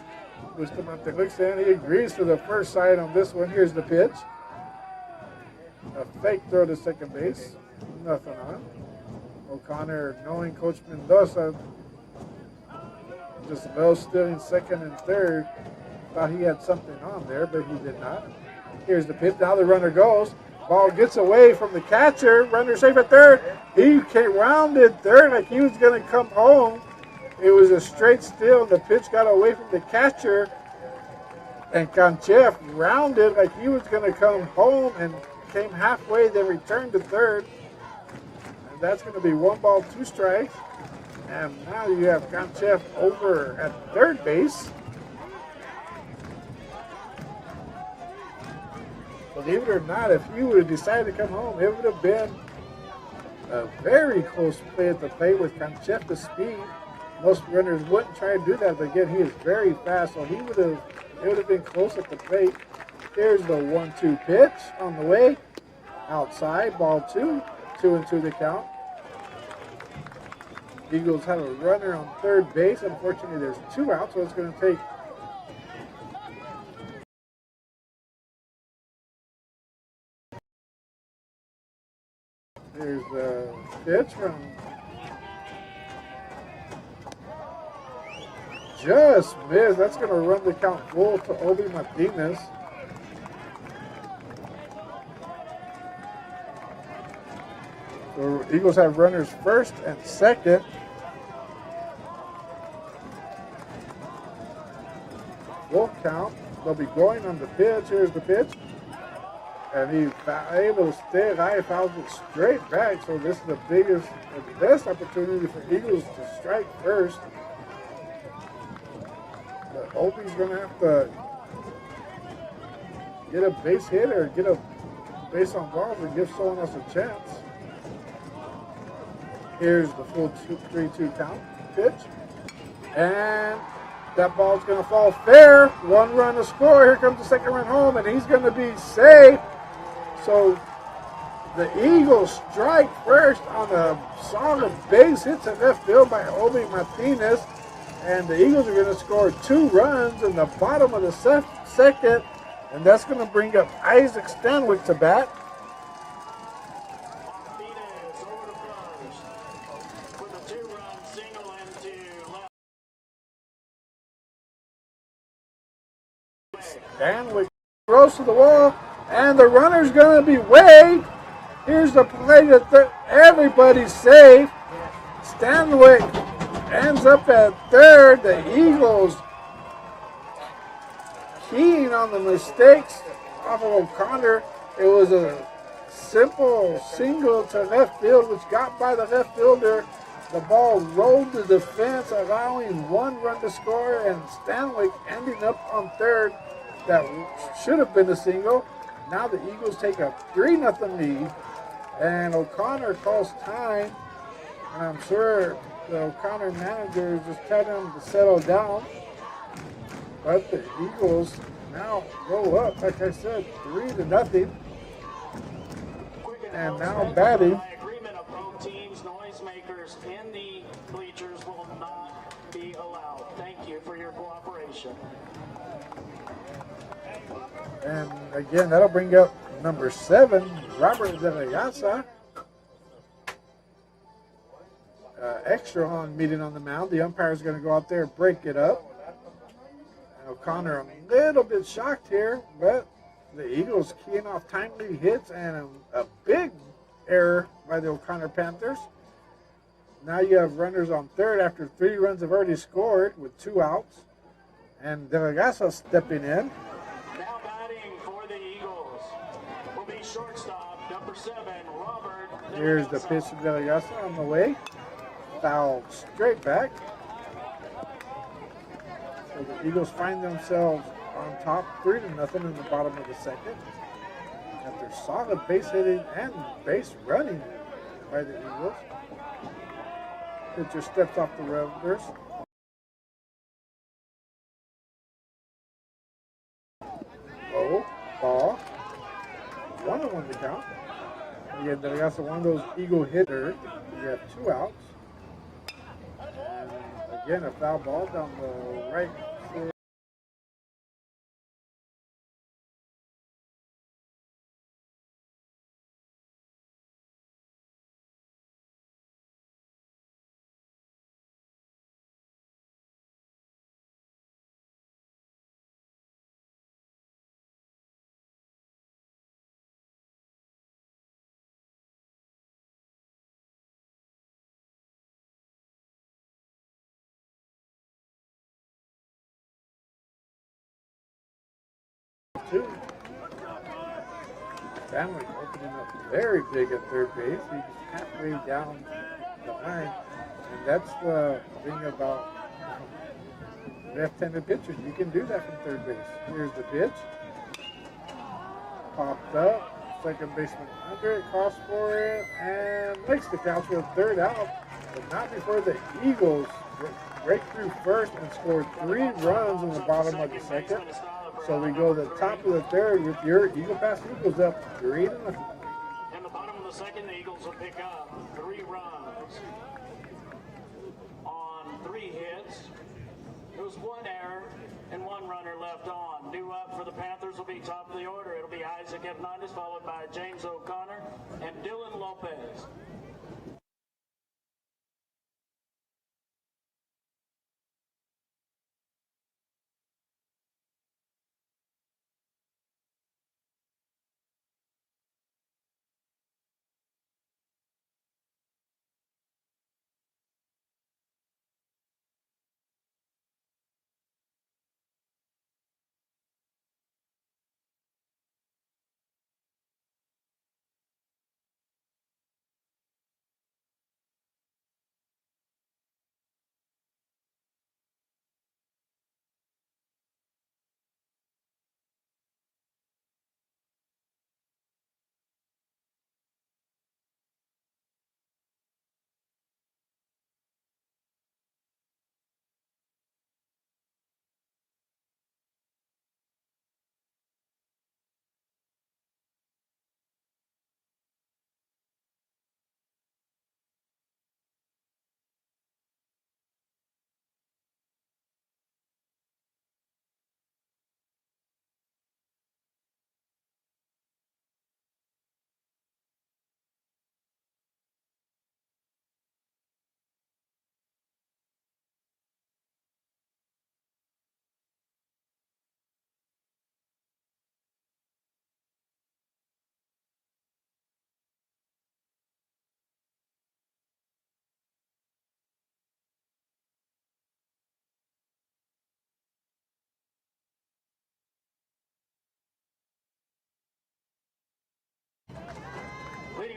Bustamante looks in. He agrees to the first side on this one. Here's the pitch. A fake throw to second base. Nothing on. O'Connor, knowing Coach Mendoza, just low stealing second and third, thought he had something on there, but he did not. Here's the pitch. Now the runner goes. Ball gets away from the catcher. Runner safe at third. He rounded third like he was going to come home. It was a straight steal. The pitch got away from the catcher. And Kanchev rounded like he was going to come home and came halfway, then returned to third. And that's going to be 1 ball, 2 strikes. And now you have Kanchev over at third base. Believe it or not, if he would have decided to come home, it would have been a very close play at the plate with Kanchev's speed. Most runners wouldn't try to do that, but again, he is very fast, so it would have been close at the plate. Here's the 1-2 pitch on the way. Outside, ball 2. 2-2 the count. Eagles have a runner on third base. Unfortunately, there's 2 outs, so it's going to take here's the pitch from just missed. That's going to run the count full to Obi Martinez. The Eagles have runners first and second. Full count. They'll be going on the pitch. Here's the pitch. And he's able to stay alive, fouls it straight back. So this is the biggest and best opportunity for Eagles to strike first. But Obi's going to have to get a base hit or get a base on balls and give someone else a chance. Here's the full 3-2 count pitch. And that ball's going to fall fair. 1 run to score. Here comes the second run home, and he's going to be safe. So the Eagles strike first on a solid base hit to left field by Obi Martinez. And the Eagles are going to score 2 runs in the bottom of the second. And that's going to bring up Isaac Stanwyck to bat. Stanwyck throws to the wall, and the runner's going to be waved. Here's the play that everybody's safe. Stanwyck ends up at third. The Eagles keying on the mistakes off of O'Connor. It was a simple single to left field, which got by the left fielder. The ball rolled the defense, allowing 1 run to score, and Stanwyck ending up on third. That should have been a single. Now the Eagles take a 3-0 lead, and O'Connor calls time. And I'm sure the O'Connor manager is just telling him to settle down. But the Eagles now go up, like I said, 3-0. And now batting. By agreement of both teams, noisemakers in the bleachers will not be allowed. Thank you for your cooperation. And again, that'll bring up number 7, Robert De La Casa. Extra on meeting on the mound. The umpire's going to go out there and break it up. And O'Connor a little bit shocked here, but the Eagles keying off timely hits and a big error by the O'Connor Panthers. Now you have runners on third after 3 runs have already scored with 2 outs. And De La Casa stepping in. Now batting for the Eagles will be shortstop, number 7, Robert. Here's the pitch to De La Casa on the way. Foul straight back. So the Eagles find themselves on top 3-0 in the bottom of the second. After solid base hitting and base running by the Eagles. Pitcher steps off the rubbers. Low, ball. 1-1 to count. Again, De La Casa, one of those Eagle hitters. You have 2 outs. And again, a foul ball down the right field. Stanwyck opening up very big at third base. He's halfway down the line. And that's the thing about left-handed pitchers. You can do that from third base. Here's the pitch. Popped up. Second baseman under it, calls for it, and makes the catch for a 3rd out. But not before the Eagles break through first and score 3 runs in the bottom of the second. So we go to the top of the 3rd with your Eagle Pass Eagles up 3-0. In the bottom of the second, the Eagles will pick up 3 runs on 3 hits. There was 1 error and 1 runner left on. Due up for the Panthers will be top of the order. It'll be Isaac Hernandez, followed by James O'Connor and Dylan Lopez.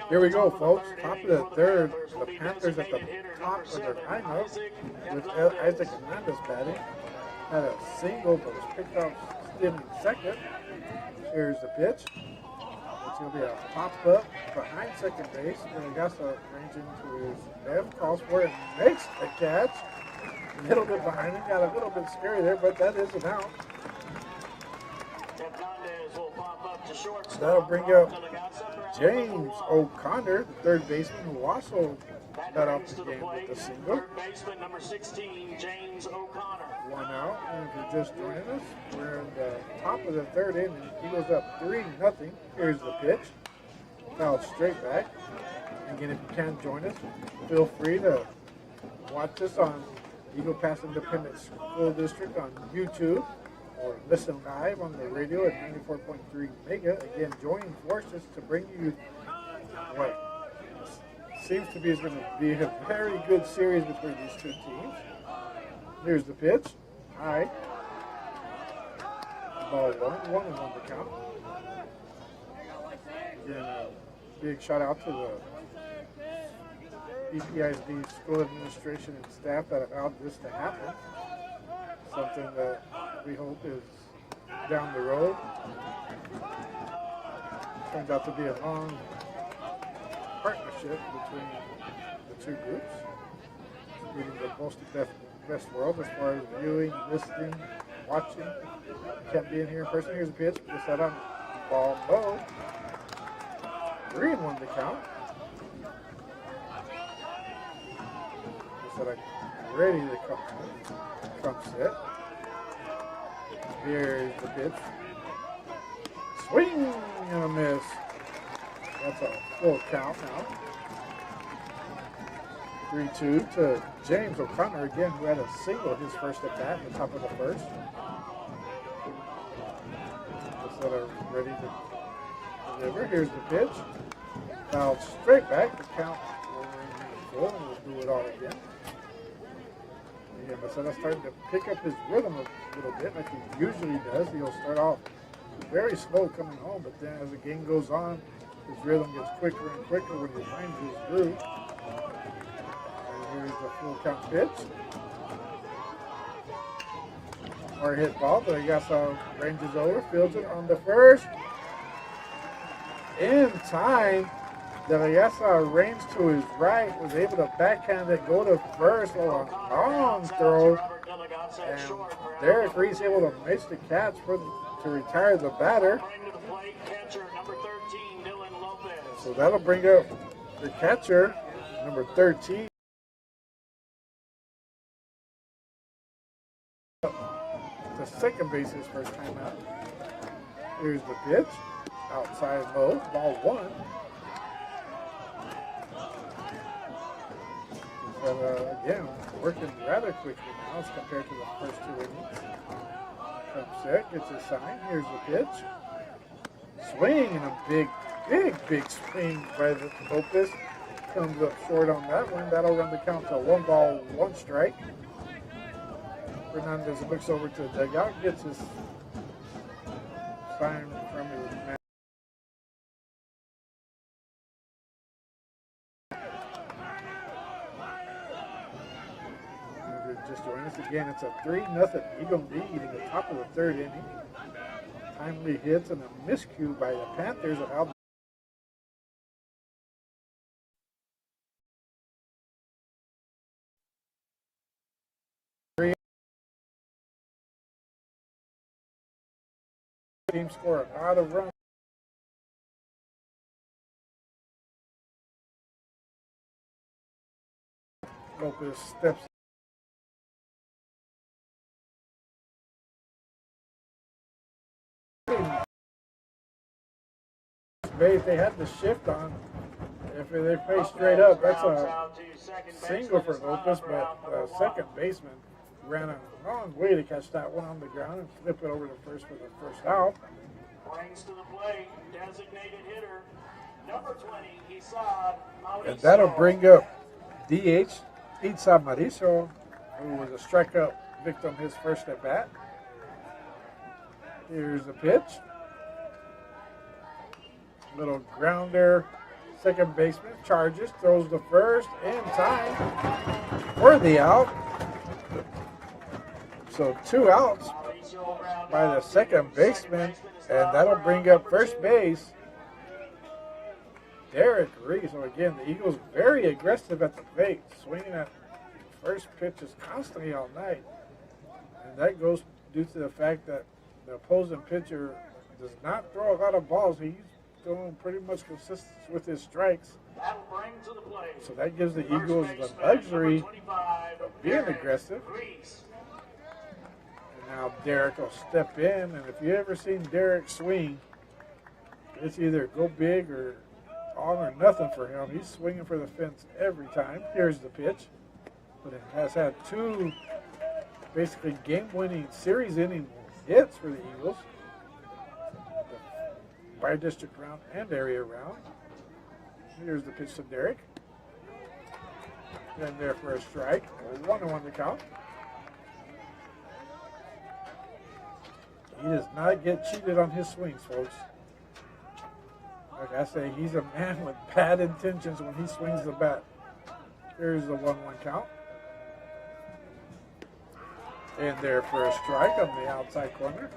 Here we go, folks. Top of the third. The Panthers at the top of their lineup with Isaac Hernandez batting. Had a single, but was picked off stealing second. Here's the pitch. It's going to be a pop-up behind second base. Garagasa ranging to his left, calls for it, and makes the catch. A little bit behind him, got a little bit scary there, but that is an out. That'll bring up James O'Connor, the third baseman, who also got off the game with a single. Third baseman number 16, James O'Connor. One out, and if you're just joining us, we're in the top of the third inning. Eagles up 3-0. Here's the pitch. Fouled straight back. Again, if you can join us, feel free to watch us on Eagle Pass Independent School District on YouTube, or listen live on the radio at 94.3 Mega. Again, joining forces to bring you what seems to be is going to be a very good series between these two teams. Here's the pitch. High. Ball 1-1 the count. Again, a big shout out to the EPHS school administration and staff that allowed this to happen. Something that we hope is down the road. Turns out to be a long partnership between the two groups, meeting the most best world as far as viewing, listening, watching. Can't be in here in person. Here's a pitch. Just set on ball low. 3-1 the count. Just set ready to come set. Here's the pitch. Swing and a miss. That's a full count now. 3-2 to James O'Connor again, who had a single his first at bat at the top of the first. Just that are ready to deliver. Here's the pitch. Fouled straight back. The count will remain full, and we'll do it all again. Again, Maceda's starting to pick up his rhythm a little bit, like he usually does. He'll start off very slow coming home, but then as the game goes on, his rhythm gets quicker and quicker when he finds his groove. Here's the full count pitch. Or hit ball, but I guess ranges over, fields it on the first. In time, De La Yasa ranged to his right, was able to backhand it, go to first, a long throw. And Derek Reese able to make the catch to retire the batter. So that'll bring up the catcher, number 13. The second base his first time out. Here's the pitch. Outside low. Ball 1. But again, working rather quickly now as compared to the first two innings. Comes set, gets a sign. Here's the pitch. Swing and a big swing by the Opus. Comes up short on that one. That'll run the count to 1-1 strike. Hernandez looks over to the dugout, gets his sign from his man. Just join us again. It's a 3-0 Eagle lead in the top of the third inning. Timely hits and a miscue by the Panthers allowed team score a lot of runs. Lopez steps. If they had the shift on, if they face straight up, that's a single for Lopez, but the second baseman ran a long way to catch that one on the ground and flip it over to first for the first out. Brings to the plate, designated hitter, number 20, Isab Mauricio. And that'll bring up DH, Isab Mauricio, who was a strikeout victim his first at bat. Here's the pitch. Little grounder, Second baseman charges, throws the first in time for the out. So 2 outs by the second baseman, and that'll bring up first base Derek Reese. So again, the Eagles very aggressive at the plate, swinging at first pitches constantly all night. And that goes due to the fact that the opposing pitcher does not throw a lot of balls. He's throwing pretty much consistent with his strikes. So that gives the Eagles the luxury of being aggressive. And now Derek will step in, and if you ever seen Derek swing, it's either go big or all or nothing for him. He's swinging for the fence every time. Here's the pitch. But it has had 2 basically game-winning series inning hits for the Eagles. By district round and area round. Here's the pitch to Derek. And there for a strike. 1-1 to count. He does not get cheated on his swings, folks. Like I say, he's a man with bad intentions when he swings the bat. Here's the 1-1 count. And there for a strike on the outside corner.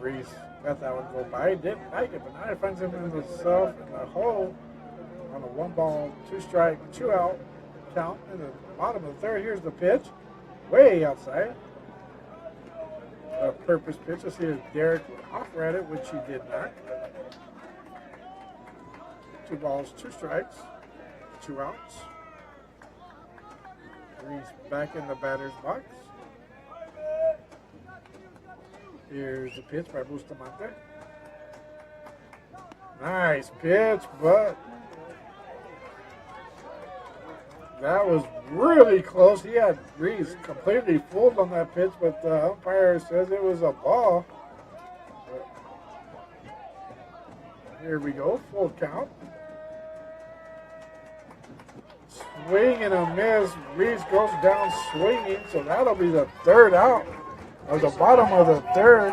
Reese let that one go by. Didn't like it, but now he finds him in himself in the hole on a 1-ball, 2-strike, 2-out count in the bottom of the third. Here's the pitch. Way outside. A purpose pitch. Let's see if Derek would offer at it, which he did not. 2 balls, 2 strikes, 2 outs. Reese back in the batter's box. Here's the pitch by Bustamante. Nice pitch, but that was really close. He had Reese completely fooled on that pitch, but the umpire says it was a ball. But here we go, full count. Swing and a miss. Reese goes down swinging, so that'll be the 3rd out of the bottom of the 3rd.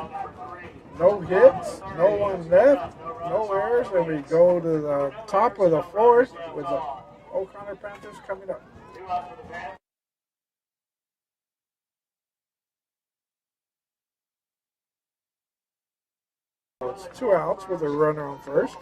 No hits, no one left, no errors, and we go to the top of the 4th with the O'Connor Panthers coming up. It's 2 outs with a runner on first.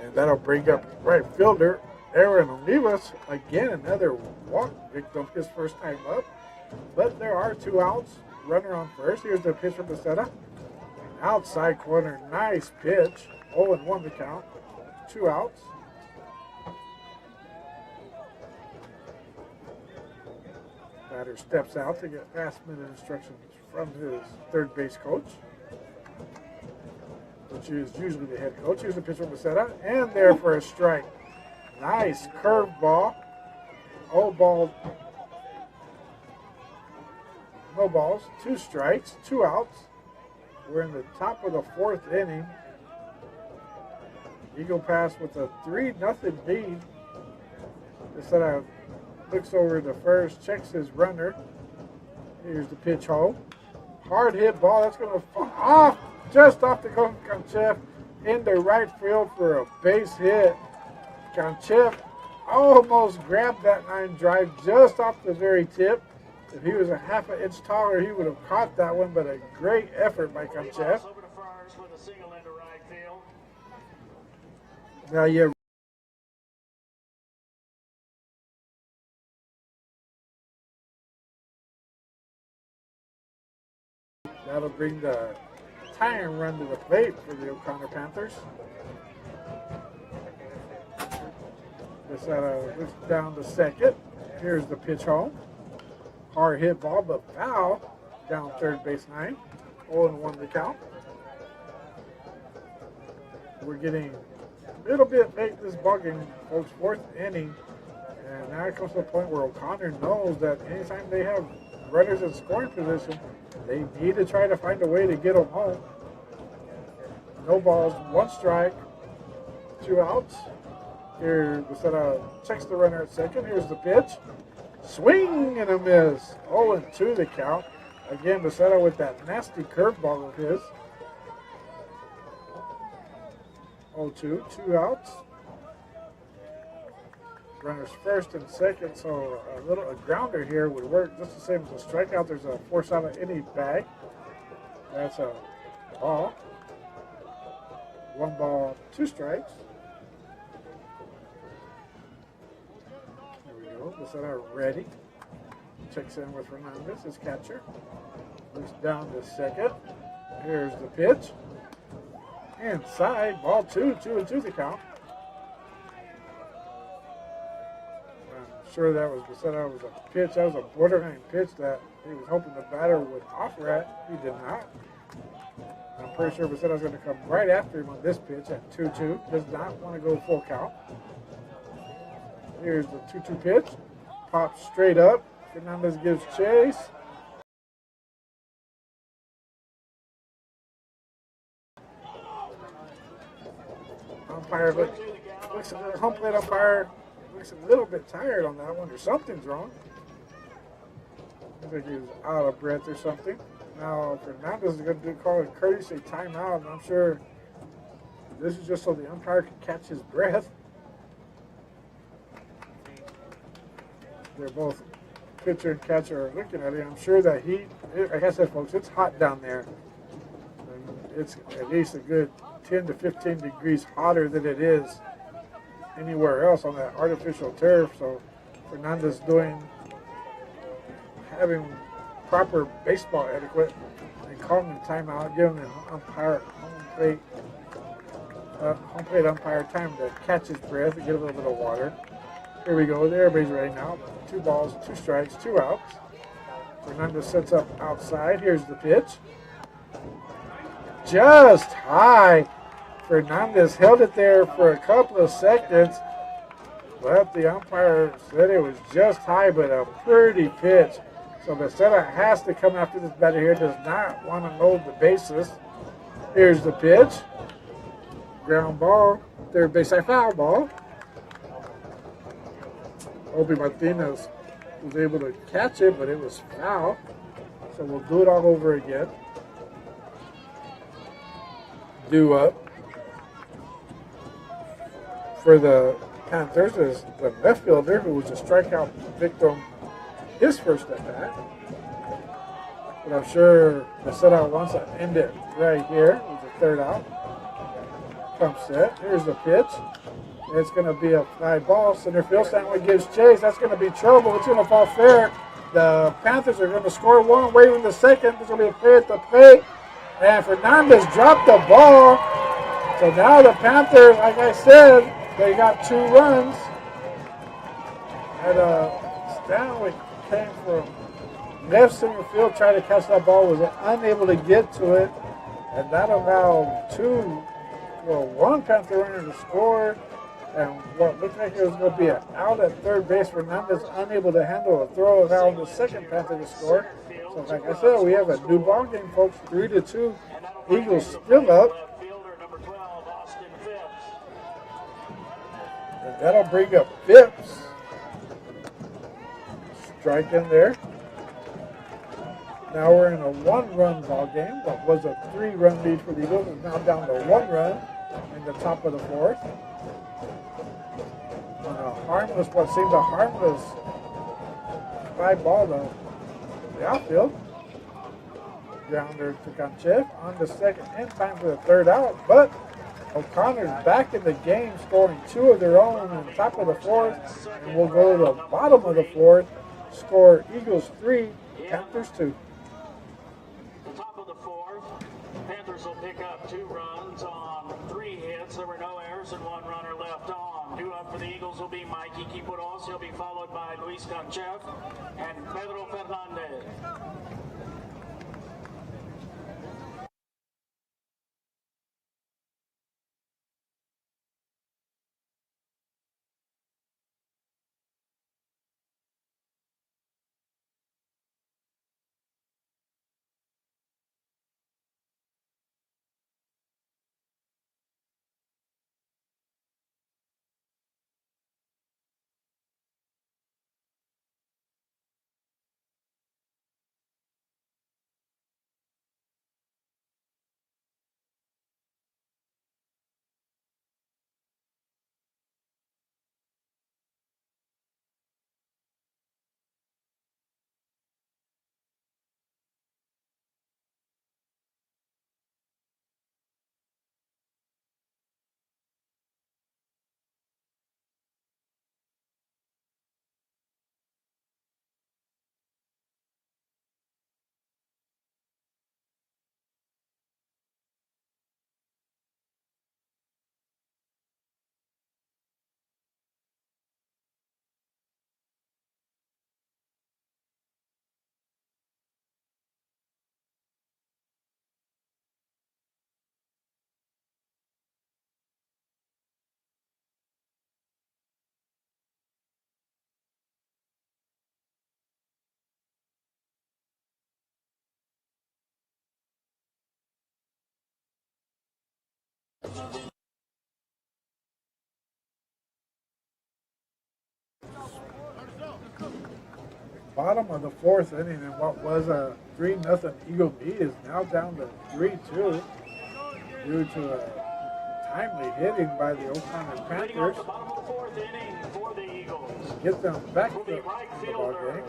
And that'll bring up right fielder Aaron Olivas. Again, another walk victim, his first time up. But there are 2 outs. Runner on first. Here's the pitch from Becerra. Outside corner, nice pitch. 0-1 to count. 2 outs. Batter steps out to get last-minute instructions from his third base coach, which is usually the head coach. Here's the pitch from Becerra, and there for a strike. Nice curveball. Oh, ball. No balls. 2 strikes. 2 outs. We're in the top of the 4th inning. Eagle Pass with a 3-0 lead. Becerra looks over the first, checks his runner. Here's the pitch home. Hard hit ball. That's going to fall off, just off the Conchev into right field for a base hit. Conchev almost grabbed that line drive just off the very tip. If he was a half an inch taller, he would have caught that one, but a great effort by Conchev. Now you that'll bring the tying run to the plate for the O'Connor Panthers. Becerra looks down to second. Here's the pitch home. Hard hit ball, but foul down third base line. 0-1 to count. We're getting a little bit late this ball game, folks. 4th inning. And now it comes to the point where O'Connor knows that anytime they have runners in scoring position, they need to try to find a way to get them home. No balls, 1 strike, 2 outs. Here, Becerra checks the runner at second. Here's the pitch. Swing and a miss. 0-2 the count. Again, Becerra with that nasty curveball of his. 0-2, 2 outs. Runners first and second, so a grounder here would work just the same as a strikeout. There's a force out of any bag. That's a ball. 1 ball, 2 strikes. There we go. Becerra ready. Checks in with Fernandez, his catcher. Moves down to second. Here's the pitch. Inside, ball 2, 2-2 the count. I'm sure that was Becerra was a pitch. That was a borderline pitch that he was hoping the batter would offer at. He did not. I'm pretty sure Becerra's going to come right after him on this pitch at 2-2. Does not want to go full count. Here's the 2-2 pitch. Pops straight up. Fernandez gives chase. Umpire looks at the home plate umpire. Looks a little bit tired on that one, or something's wrong. I think he was out of breath or something. Now Fernandez is going to call a courtesy timeout, and I'm sure this is just so the umpire can catch his breath. They're both pitcher and catcher are looking at it. I'm sure that like I said, folks, it's hot down there. And it's at least a good 10 to 15 degrees hotter than it is anywhere else on that artificial turf. So Fernandez having proper baseball etiquette and calling the timeout, giving the home plate umpire time to catch his breath and get a little bit of water. Here we go. Everybody's ready now. 2 balls, 2 strikes, 2 outs. Fernandez sets up outside. Here's the pitch. Just high. Fernandez held it there for a couple of seconds, but the umpire said it was just high, but a pretty pitch. So Becerra has to come after this batter here. Does not want to load the bases. Here's the pitch. Ground ball. Third base side foul ball. Obi Martinez was able to catch it, but it was foul. So we'll do it all over again. Due up for the Panthers is the left fielder who was a strikeout victim his first at bat. But I'm sure Becerra wants to end it right here with the third out. Come set. Here's the pitch. It's going to be a fly ball. Center field Stanley gives chase. That's going to be trouble. It's going to fall fair. The Panthers are going to score one, waving the second. There's going to be a play at the plate. And Fernandez dropped the ball. So now the Panthers, like I said, they got 2 runs. And Stanley came from left center field, trying to catch that ball, was unable to get to it. And that allowed 1 Panther runner to score. And what looked like it was going to be an out at third base. Fernandez unable to handle a throw, allowing the second Panther to score. So like I said, we have a new ball game, folks. 3-2. Eagles still up. And that'll bring up Phipps. Strike in there. Now we're in a 1-run ball game. That was a 3-run lead for the Eagles. It's now down to 1 run in the top of the 4th. What seemed a harmless fly ball to the outfield. Grounder to Conchev on the second in time for the third out, but O'Connor's back in the game, scoring 2 of their own in the top of the 4th, and we'll go to the bottom of the 4th, score Eagles 3, Panthers 2. The top of the 4th, Panthers will pick up 2 runs on 3 hits. There were no errors and 1 runner left on. Due up for the Eagles will be Mikey Quipuros. He'll be followed by Luis Conchev and Pedro Fernandez. Bottom of the fourth inning, and what was a 3-0 Eagle lead is now down to 3-2 due to a timely hitting by the O'Connor Panthers. The bottom of the fourth inning for the Eagles. Get them back Will to be the right ball fielder, game.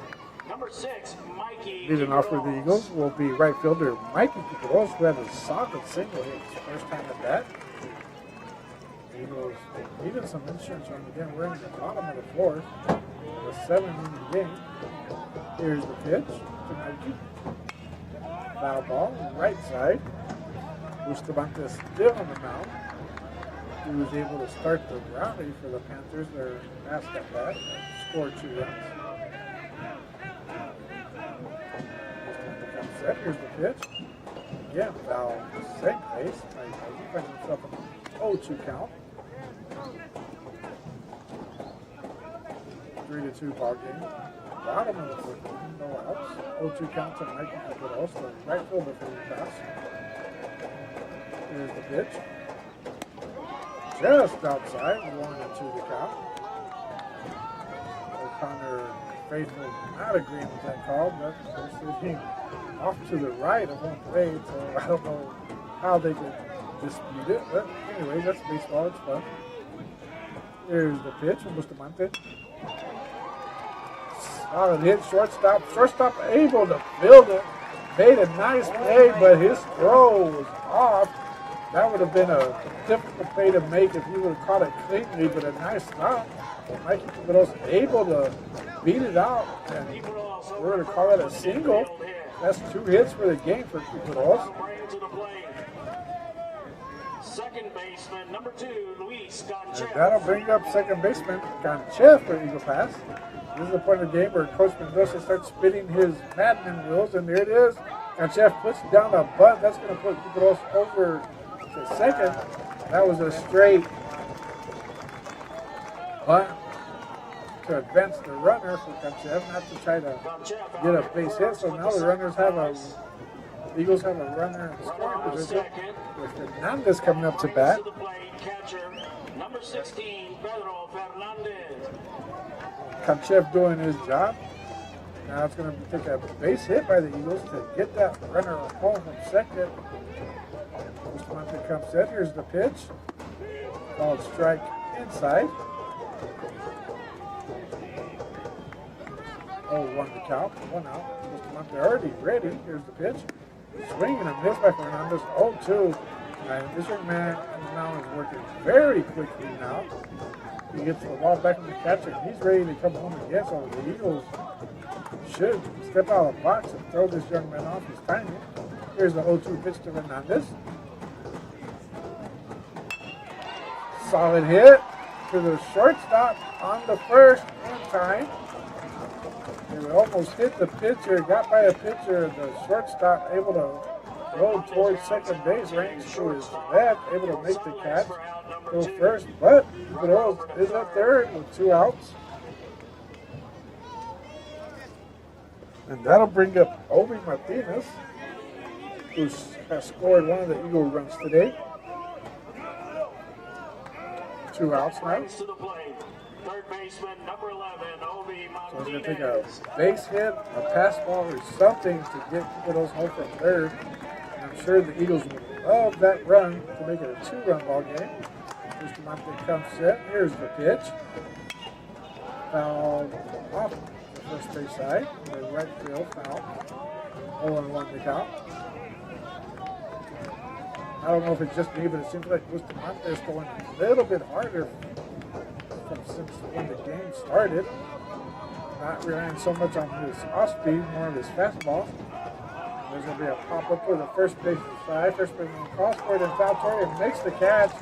number 6, Mikey. Leading off for the Eagles will be right fielder Mikey Kikuros, who had a solid single hit his first time at bat. Eagles needed some insurance run again. We're in the bottom of the fourth, the 7-inning game. Here's the pitch to Mikey. Foul ball, right side. Bustamante still on the mound. He was able to start the rally for the Panthers. They're past at bat, scored 2 runs. Bustamante comes set. Here's the pitch. Again, foul, same place. He finds himself an 0-2 count. 3-2 ball game. Bottom of the fourth inning, no outs. 0-2 count to Mikey Kikuros, the right fielder for the pass. Here's the pitch. Just outside, 1-2 the count. O'Connor faithful not agreeing with that call, but they're sitting off to the right of home plate, so I don't know how they could dispute it. But anyway, that's baseball, it's fun. Here's the pitch from Bustamante. Solid hit, shortstop. Shortstop able to field it. Made a nice play, but his throw was off. That would have been a difficult play to make if he would have caught it cleanly, but a nice stop. Mikey Kikuros able to beat it out, and we're going to call it a single. That's 2 hits for the game for Kikuros. Second baseman, number 2, Luis Ganchev. And that'll bring up second baseman Ganchev for Eagle Pass. This is the point of the game where Coach Mendoza starts spinning his madman wheels, and there it is. Ganchev puts down a bunt. That's going to put Kikuros over to second. That was a straight bunt to advance the runner for Ganchev, not to try to get a base hit. So now the runners have the Eagles have a runner in scoring position with Fernandez coming up to bat. Number 16, Pedro Fernandez. Ganchev doing his job. Now it's going to take a base hit by the Eagles to get that runner home from second. Bustamante comes set. Here's the pitch. Called strike inside. 0-1 to count. 1 out. Bustamante already ready. Here's the pitch. Swing and a miss by Fernandez. 0-2. And this young man now is working very quickly now. He gets the ball back in the catcher. He's ready to come home again. So the Eagles should step out of the box and throw this young man off his timing. Here's the 0-2 pitch to Fernandez. Solid hit to the shortstop on the first in time. They almost hit the pitcher, got by a pitcher. The shortstop able to roll towards second base, range to his left, able to make the catch. Go first, but Kikuros is at third with 2 outs. And that'll bring up Obi Martinez, who has scored one of the Eagle runs today. 2 outs now. Third baseman, number 11, Obi Martinez. So he's going to take a base hit, a pass ball, or something to get Kikuros home from third. And I'm sure the Eagles would love that run to make it a 2-run ball game. Bustamante comes set. Here's the pitch. Foul off the first base side. The right field foul. 0-1 to count. I don't know if it's just me, but it seems like Bustamante is going a little bit harder since when the game started. Not relying so much on his off-speed, more of his fastball. There's going to be a pop-up for the first base side. First baseman calls for it in foul territory and makes the catch.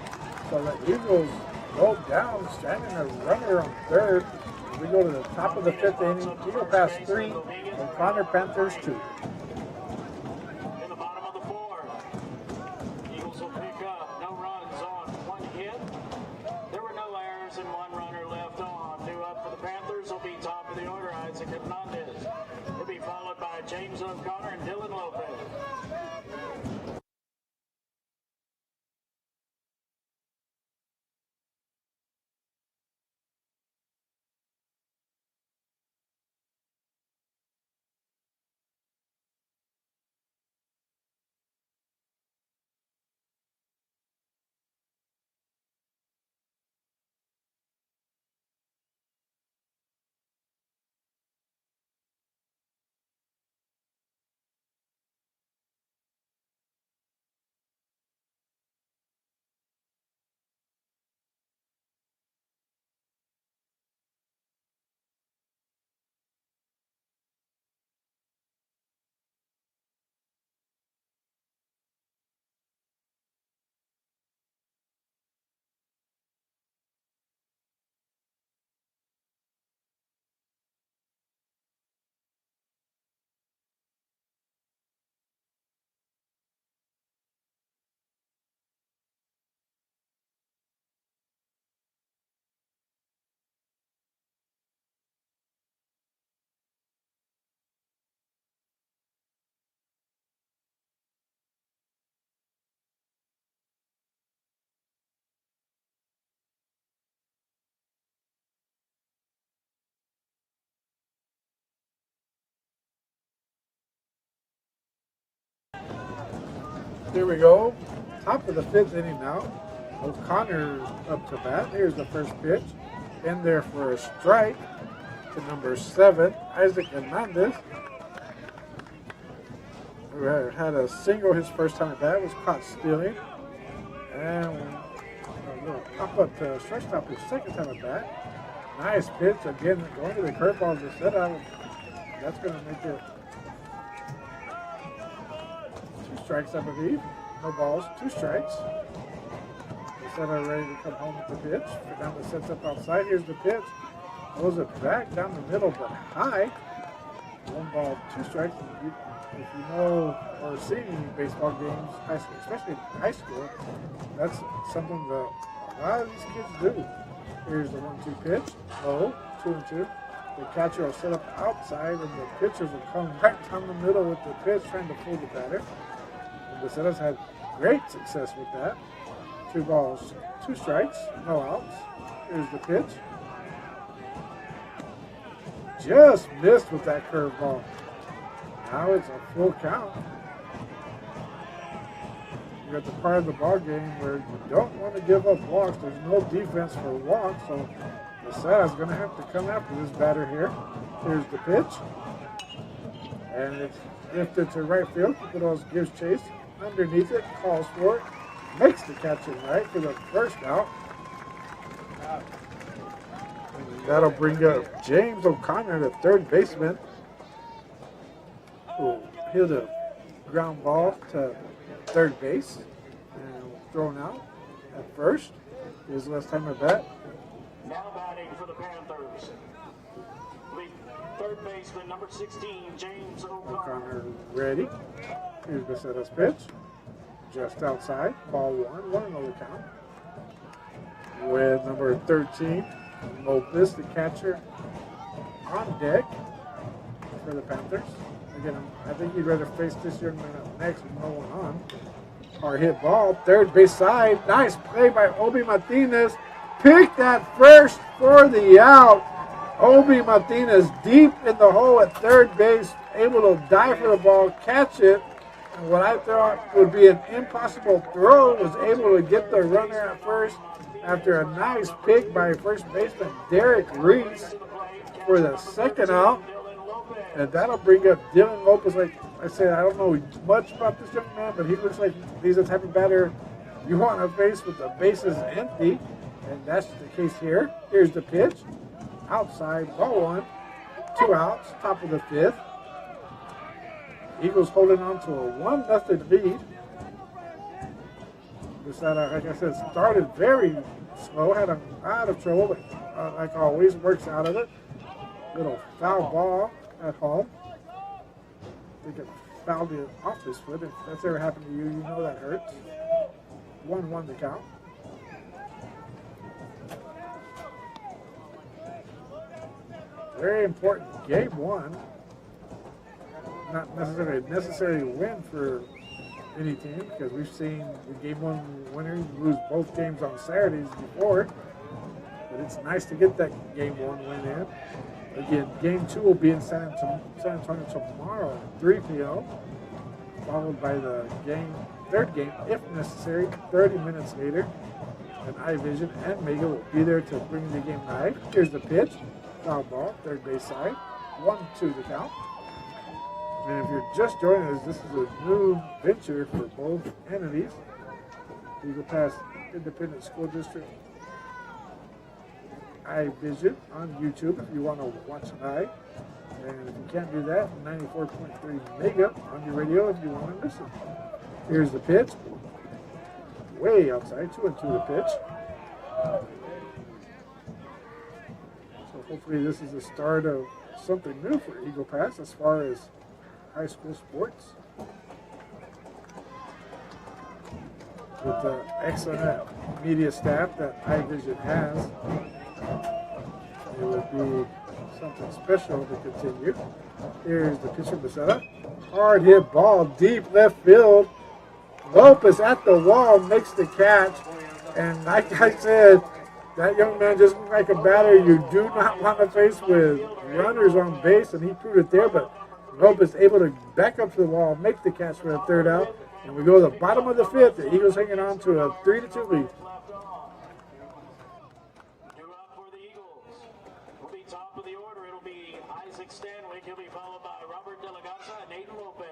So the Eagles go down, stranding a runner on third. We go to the top of the 5th inning. Eagle Pass 3, O'Connor Panthers 2. In the bottom of the 4th, Eagles will pick up. No runs on 1 hit. There were no errors and 1 runner left on. Due up for the Panthers will be top of the order, Isaac Hernandez. He'll be followed by James O'Connor and Dylan Lopez. Here we go. Top of the 5th inning now. O'Connor up to bat. Here's the first pitch. In there for a strike to number 7, Isaac Hernandez. Who had a single his first time at bat, was caught stealing. And a little pop up to shortstop his second time at bat. Nice pitch. Again, going to the curveball as a setup. That's going to make it 2 strikes, I believe. No balls, 2 strikes. The setter ready to come home with the pitch. Fernandez sets up outside. Here's the pitch. Throws it back down the middle, but high. 1 ball, 2 strikes. If you know or see any baseball games, especially in high school, that's something that a lot of these kids do. Here's the 1-2 pitch. Low, 2-2. The catcher will set up outside, and the pitchers will come right down the middle with the pitch, trying to pull the batter. And the setters had great success with that. 2 balls, 2 strikes, no outs. Here's the pitch. Just missed with that curveball. Now it's a full count. You're at the part of the ball game where you don't want to give up walks. There's no defense for walks, so the setter is going to have to come after this batter here. Here's the pitch. And it's lifted to right field. Quiroz gives chase. Underneath it, calls for it. Makes the catch in right for the first out. And that'll bring up James O'Connor, the third baseman, who hit a ground ball to third base and thrown out at first. His last time at bat. Now batting for the Panthers. The third baseman, number 16, James O'Connor. O'Connor ready. Here's Becerra's pitch. Just outside. Ball 1-0 count. With number 13, Lopez, the catcher, on deck for the Panthers. Again, I think you'd rather face this young man up next with no one on. Hard hit ball, third base side. Nice play by Obi Martinez. Picked that first for the out. Obi Martinez deep in the hole at third base, able to dive for the ball, catch it. And what I thought would be an impossible throw, was able to get the runner at first after a nice pick by first baseman Derek Reese for the second out. And that'll bring up Dylan Lopez. Like I said, I don't know much about this young man, but he looks like he's the type of batter you want to face with the bases empty. And that's the case here. Here's the pitch. Outside, ball 1. 2 outs, top of the 5th. Eagles holding on to a 1-0 lead. Becerra, like I said, started very slow, had a lot of trouble, but like always, works out of it. Little foul ball at home. They get fouled it off his foot. If that's ever happened to you, you know that hurts. 1-1 to count. Very important game 1. Not necessarily a necessary win for any team, because we've seen the game 1 winners lose both games on Saturdays before. But it's nice to get that game 1 win in. Again, game 2 will be in San Antonio tomorrow at 3 p.m. Followed by the third game, if necessary, 30 minutes later. And iVision and Mega will be there to bring the game live. Here's the pitch. Foul ball, third base side. 1-2 to count. And if you're just joining us, this is a new venture for both entities. Eagle Pass Independent School District iVision on YouTube if you want to watch live. And if you can't do that, 94.3 Mega on your radio if you want to listen. Here's the pitch. Way outside, 2-2 the pitch. So hopefully this is the start of something new for Eagle Pass as far as high school sports. With the excellent media staff that iVision has, it will be something special to continue. Here's the pitcher, Becerra. Hard hit ball, deep left field. Lopez at the wall makes the catch. And like I said, that young man just looked like a batter you do not want to face with runners on base, and he proved it there. But Lopez able to back up to the wall, make the catch for the third out. And we go to the bottom of the fifth. The Eagles hanging on to a 3-2 lead. For the Eagles will be top of the order. It'll be Isaac Stanwyck. He'll be followed by Robert De La Garza and Nathan Lopez.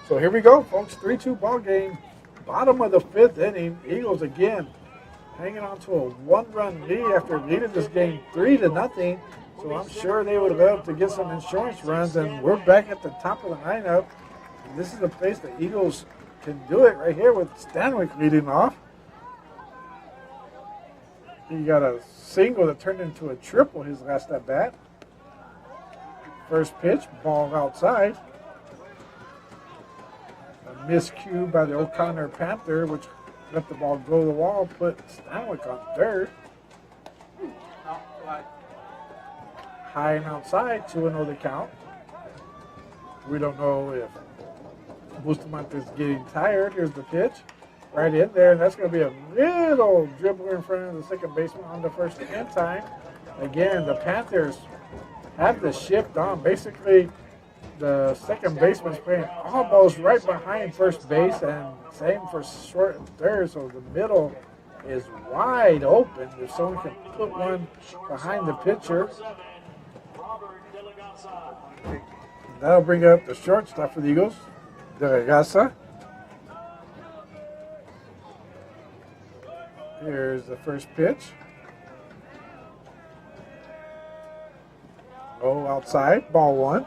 So here we go, folks. 3-2 ball game. Bottom of the fifth inning. Eagles again hanging on to a one-run lead after leading this game 3-0. So I'm sure they would love to get some insurance runs. And we're back at the top of the lineup. And this is the place the Eagles can do it right here with Stanwyck leading off. He got a single that turned into a triple his last at bat. First pitch, ball outside. A miscue by the O'Connor Panther, which let the ball go to the wall, put Stanwyck on third. High and outside, 2-0 the count. We don't know if Bustamante is getting tired. Here's the pitch. Right in there, and that's going to be a little dribbler in front of the second baseman on the first in time. Again, the Panthers have the shift on. Basically, the second baseman's playing almost right behind first base, and same for short and third, so the middle is wide open. If someone can put one behind the pitcher, that'll bring up the shortstop for the Eagles, De La Garza. Here's the first pitch. Oh, outside, ball one.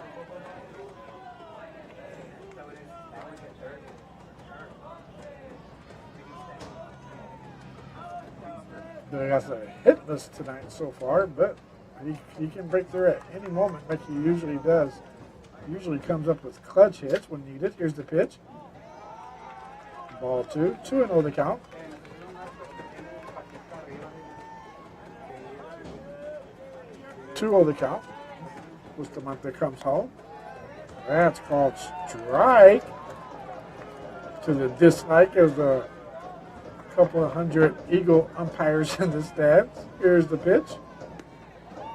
De La Garza hitless tonight so far, but he can break through at any moment like he usually does. Usually comes up with clutch hits when needed. Here's the pitch. Ball two, 2-0 the count. 2-0 the count. Bustamante comes home. That's called strike, to the dislike of the couple of hundred Eagle umpires in the stands. Here's the pitch.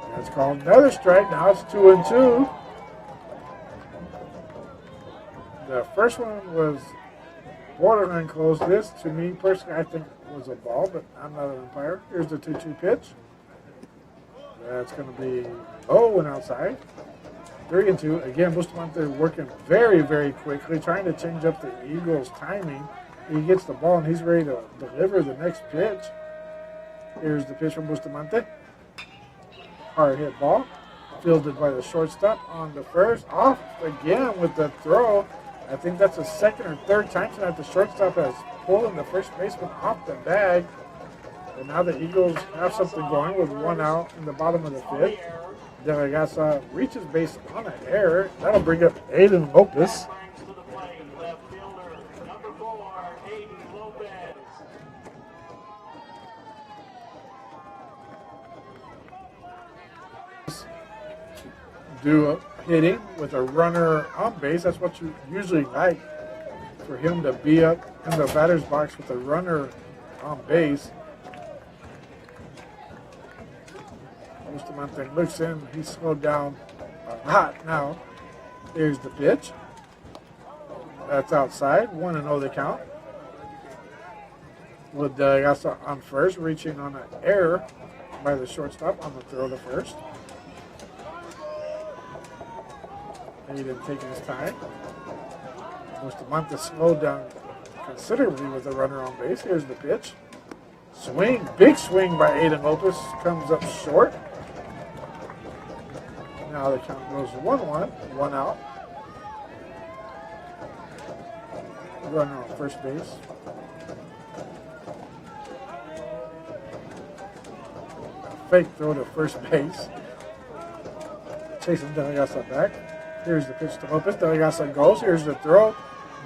That's called another strike. Now it's 2-2. The first one was borderline close. This, to me personally, I think was a ball, but I'm not an umpire. Here's the 2-2 pitch. That's going to be low and outside. 3-2. Again, Bustamante working very, very quickly, trying to change up the Eagles' timing. He gets the ball and he's ready to deliver the next pitch. Here's the pitch from Bustamante. Hard hit ball. Fielded by the shortstop on the first. Off again with the throw. I think that's the second or third time tonight the shortstop has pulled the first baseman off the bag. And now the Eagles have something going with one out in the bottom of the fifth. De La Gasa reaches base on an error. That'll bring up Aiden Lopez. Brings to the plate, left fielder, number 4, Aiden Lopez. Do hitting with a runner on base. That's what you usually like, for him to be up in the batter's box with a runner on base. Bustamante looks in. He's slowed down a lot now. Here's the pitch. That's outside. 1-0 the count. With Gasa on first, reaching on an error by the shortstop on the throw to first. Aiden taking his time. Bustamante slowed down considerably with the runner on base. Here's the pitch. Swing, big swing by Aiden Lopez, comes up short. Now the count goes 1-1, 1 out. Runner on first base. A fake throw to first base. Chasing De La Gasa back. Here's the pitch to Lopez. De La Gasa goes. Here's the throw.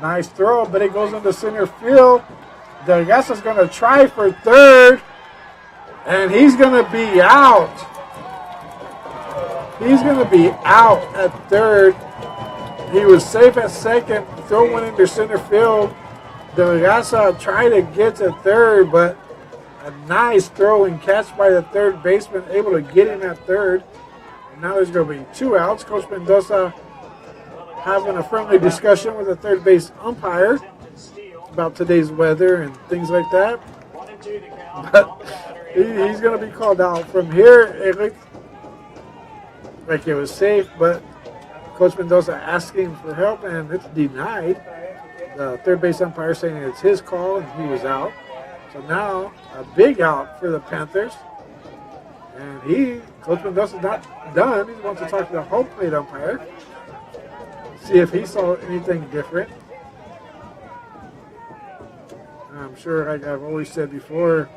Nice throw, but it goes into center field. De La Gasa's going to try for third, and he's going to be out. He's going to be out at third. He was safe at second. Throw went into center field. De La Gasa tried to get to third, but a nice throw and catch by the third baseman, able to get him at third. And now there's going to be 2 outs. Coach Mendoza having a friendly discussion with the third base umpire about today's weather and things like that. 1-2 the count. But he's going to be called out. From here, it looked like it was safe, but Coach Mendoza asking for help, and it's denied. The third base umpire saying it's his call, and he was out. So now a big out for the Panthers. And Coach Mendoza's not done. He wants to talk to the home plate umpire, see if he saw anything different. I'm sure, like I've always said before,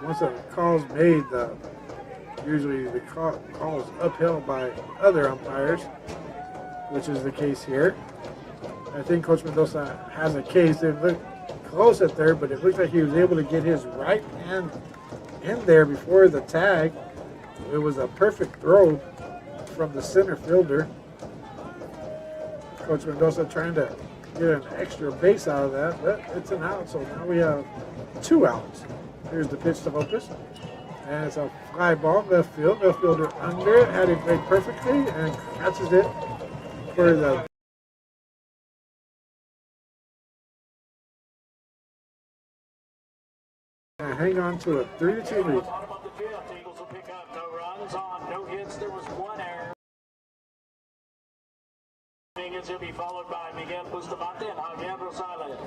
once a call's made, usually the call is upheld by other umpires, which is the case here. I think Coach Mendoza has a case. It looked close at third, but it looked like he was able to get his right hand in there before the tag. It was a perfect throw from the center fielder. Coach Mendoza trying to get an extra base out of that, but it's an out, so now we have 2 outs. Here's the pitch to Lopez, and it's a fly ball, left field. Left fielder under it, had it played perfectly, and catches it for the and hang on to a 3-2 lead. Bottom of the fifth, Eagles will pick up. No runs on, no hits. There was 1 error. Will be followed by Miguel Bustamante and Javier Rosales.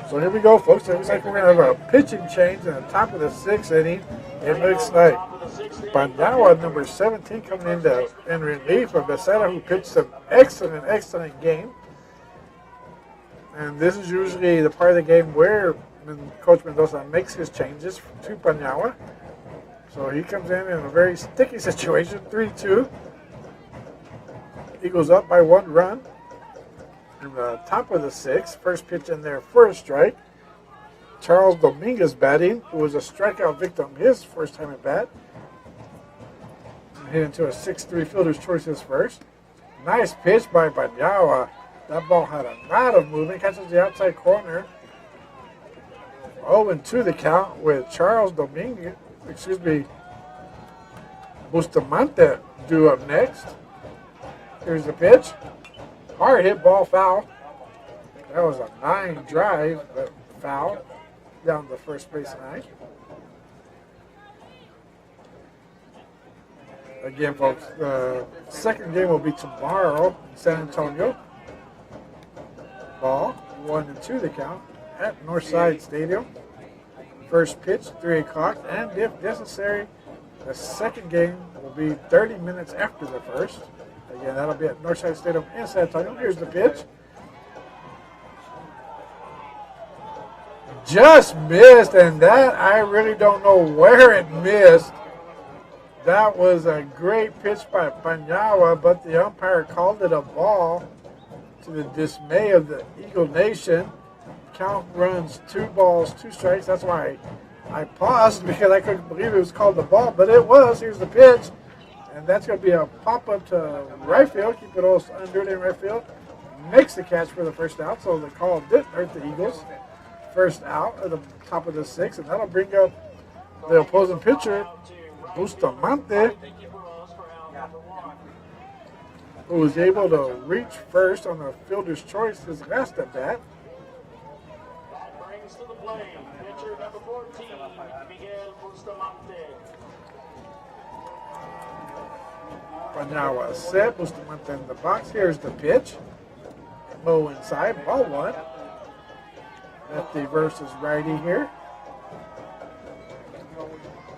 So here we go, folks. It looks like we're going to have a pitching change in the top of the 6th inning. It looks like Bandawa, number 17, coming in relief of Becerra, who pitched an excellent game. And this is usually the part of the game where Coach Mendoza makes his changes to Bandawa. So he comes in a very sticky situation, 3-2. Eagles up by 1 run. In the top of the 6th, first pitch in there for a strike. Charles Dominguez batting, who was a strikeout victim his first time at bat. Hit into a 6-3 fielder's choice his first. Nice pitch by Banyawa. That ball had a lot of movement. Catches the outside corner. 0-2 the count with Charles Dominguez, Bustamante due up next. Here's the pitch. Hard hit ball foul. That was a 9 drive, but foul down the first base line. Again, folks, the second game will be tomorrow in San Antonio. Ball 1-2 the count at Northside Stadium. First pitch 3 o'clock, and if necessary, the second game will be 30 minutes after the first. Again, that'll be at Northside Stadium in San Antonio. Here's the pitch. Just missed, and that I really don't know where it missed. That was a great pitch by Panyawa, but the umpire called it a ball to the dismay of the Eagle Nation. Count runs 2 balls, 2 strikes. That's why I paused, because I couldn't believe it was called a ball, but it was. Here's the pitch. And that's going to be a pop-up to right field. Keep it all under in right field. Makes the catch for the first out, so the call didn't hurt the Eagles. First out at the top of the 6th, and that'll bring up the opposing pitcher, Bustamante, who was able to reach first on the fielder's choice his last at bat. That brings to the plate pitcher number 14, Miguel Bustamante. Panyawa set, Bustamante in the box. Here's the pitch. Low inside, ball 1. Lefty versus righty here.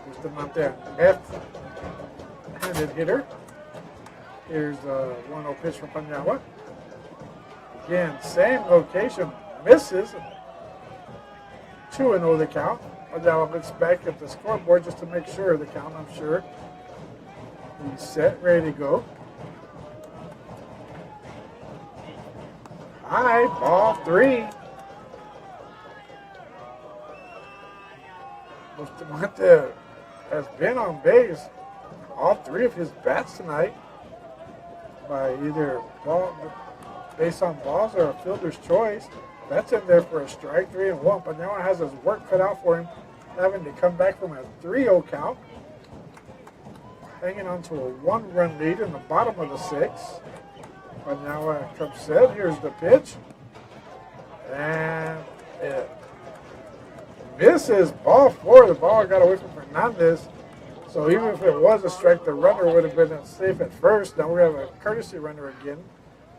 Bustamante, left-handed hitter. Here's the 1-0 pitch from Panyawa. Again, same location, misses. 2-0 the count. Panyawa looks back at the scoreboard just to make sure of the count, I'm sure. He's set, ready to go. High, ball 3. Bustamante has been on base all 3 of his bats tonight by either base on balls or a fielder's choice. That's in there for a strike, 3-1. But now it has his work cut out for him, having to come back from a 3-0 count. Hanging on to a 1-run lead in the bottom of the 6th. But now comes set. Here's the pitch. And it misses, ball 4. The ball got away from Fernandez. So even if it was a strike, the runner would have been safe at first. Now we have a courtesy runner again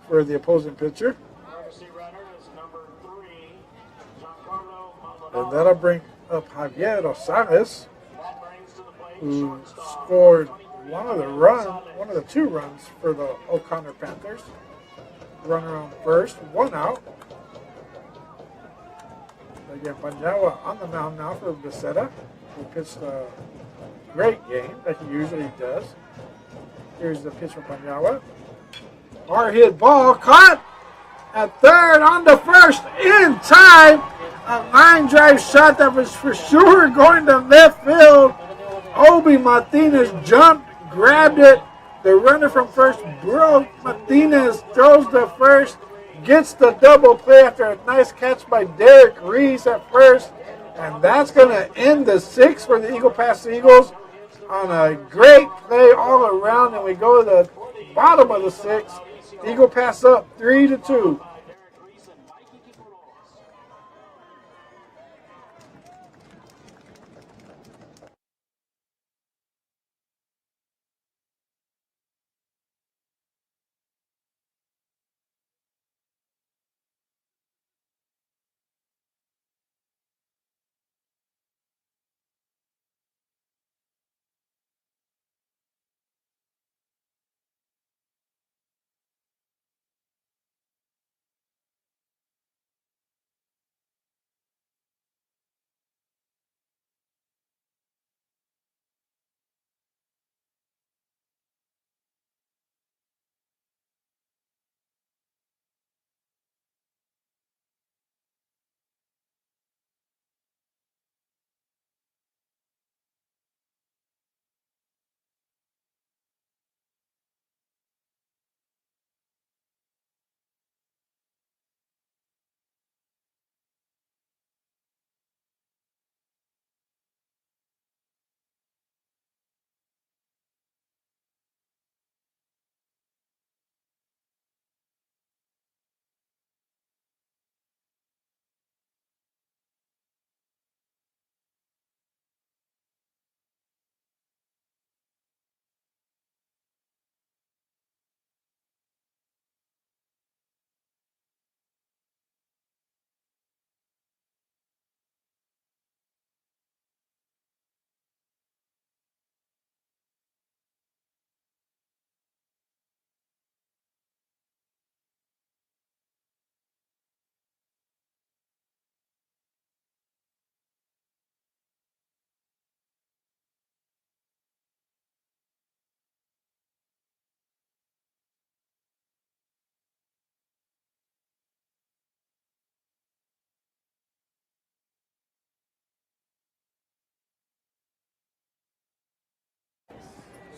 for the opposing pitcher. Courtesy runner is number 3, Giancarlo Maldonado. And that'll bring up Javier Rosales, That brings to the plate who shortstop, scored one of the 2 runs for the O'Connor Panthers. Runner on first, 1 out. Again, Panyawa on the mound now for Becerra, who pitched a great game like he usually does. Here's the pitch from Panyawa. Hard hit ball, caught at third, on the first, in time. A line drive shot that was for sure going to left field. Obi Martinez jumped, grabbed it. The runner from first broke. Martinez throws the first, gets the double play after a nice catch by Derek Reese at first. And that's going to end the 6th for the Eagle Pass Eagles on a great play all around. And we go to the bottom of the 6th. Eagle Pass up 3-2.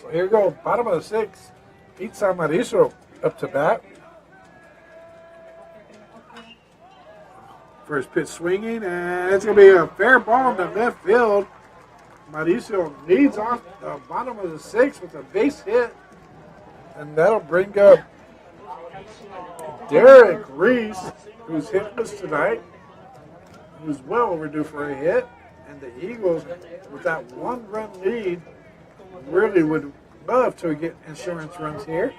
So here we go, bottom of the 6th. Pizza Mauricio up to bat. First pitch swinging, and it's going to be a fair ball in the left field. Mauricio leads off the bottom of the 6th with a base hit, and that'll bring up Derek Reese, who's hitless tonight, who's well overdue for a hit. And the Eagles, with that 1-run lead, really would love to get insurance runs here.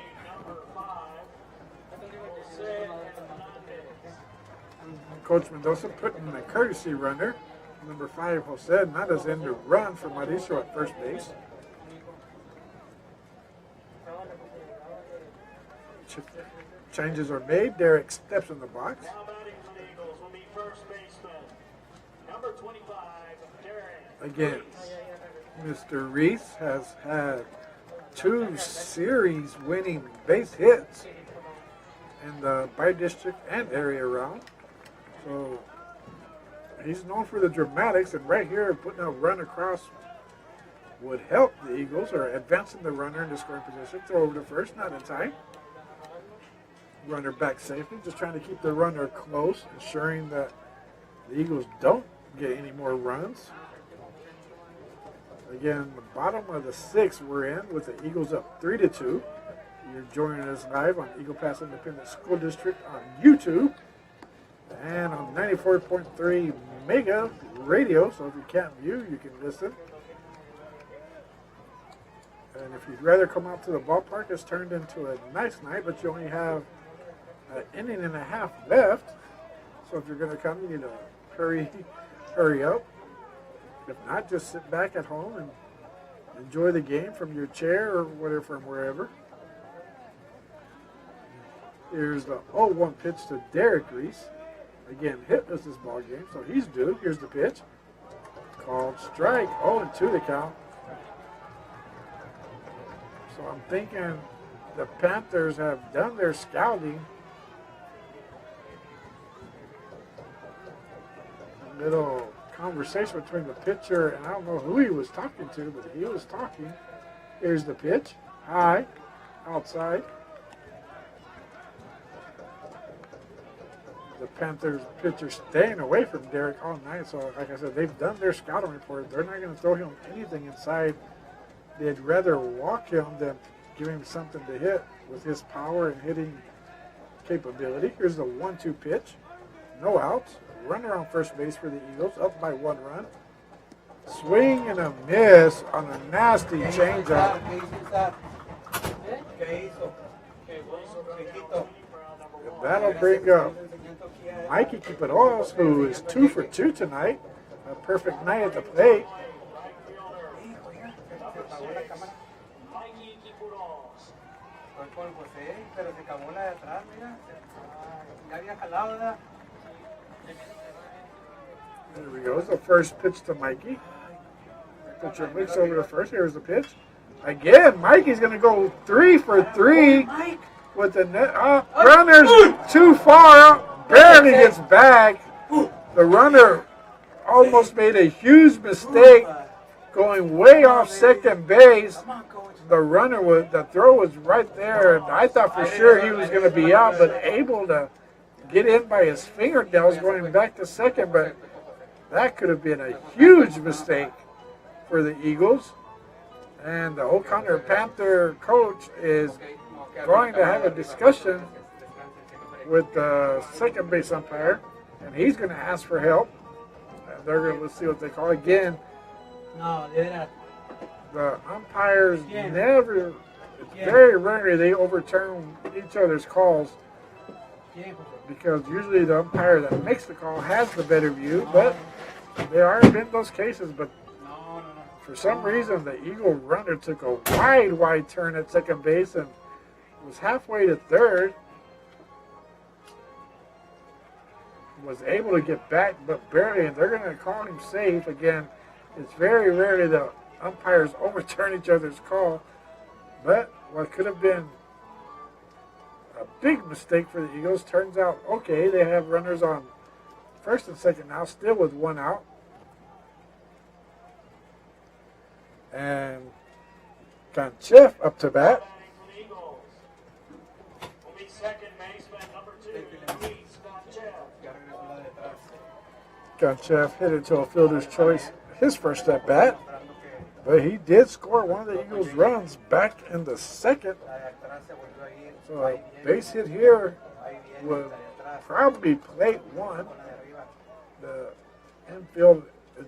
Coach Mendoza putting a courtesy runner, number 5, Jose Nada's in to run for Mauricio at first base. Changes are made. Derek steps in the box. Now batting for the Eagles will be first baseman, number 25, Derek. Again, Mr. Reese has had 2 series winning base hits in the by-district and area round. So he's known for the dramatics, and right here putting a run across would help the Eagles, or advancing the runner into scoring position. Throw over to first, not in time. Runner back safely, just trying to keep the runner close, ensuring that the Eagles don't get any more runs. Again, the bottom of the 6th we're in with the Eagles up 3-2. You're joining us live on Eagle Pass Independent School District on YouTube and on 94.3 Mega Radio. So if you can't view, you can listen. And if you'd rather come out to the ballpark, it's turned into a nice night, but you only have an inning and a half left. So if you're going to come, you need to hurry up. If not, just sit back at home and enjoy the game from your chair or whatever, from wherever. Here's the 0-1 pitch to Derek Reese. Again, hitless this ball game, so he's due. Here's the pitch. Called strike. 0-2 the count. So I'm thinking the Panthers have done their scouting. A little conversation between the pitcher, and I don't know who he was talking to, but he was talking. Here's the pitch. High. Outside. The Panthers pitcher staying away from Derek all night. So, like I said, they've done their scouting report. They're not going to throw him anything inside. They'd rather walk him than give him something to hit with his power and hitting capability. Here's the 1-2 pitch. No outs. Runner on first base for the Eagles, up by 1 run. Swing and a miss on a nasty changeup. That'll bring up Mikey Quiperos, who is 2 for 2 tonight. A perfect night at the plate. There we go. It's the first pitch to Mikey. Pitcher looks over to first. Here's the pitch. Again, Mikey's going to go 3 for 3 with the net. Runner's too far out. Barely gets back. The runner almost made a huge mistake going way off second base. The throw was right there, and I thought for sure he was going to be out, but able to get in by his fingernails going back to second, but that could have been a huge mistake for the Eagles. And the O'Connor Panther coach is going to have a discussion with the second base umpire, and he's going to ask for help. And they're going to see what they call again. The umpires very rarely they overturn each other's calls, because usually the umpire that makes the call has the better view, but there are been those cases. But for some reason, the Eagle runner took a wide turn at second base and was halfway to third. Was able to get back, but barely, and they're going to call him safe. Again, it's very rarely the umpires overturn each other's call, but what could have been a big mistake for the Eagles turns out okay. They have runners on first and second now, still with 1 out. And Kanchev up to bat. Eagles will be second baseman number 2, Luis Gonchev. Kanchev hit it to a fielder's choice his first at bat. But he did score one of the Eagles' runs back in the second. So a base hit here would probably plate one. The infield is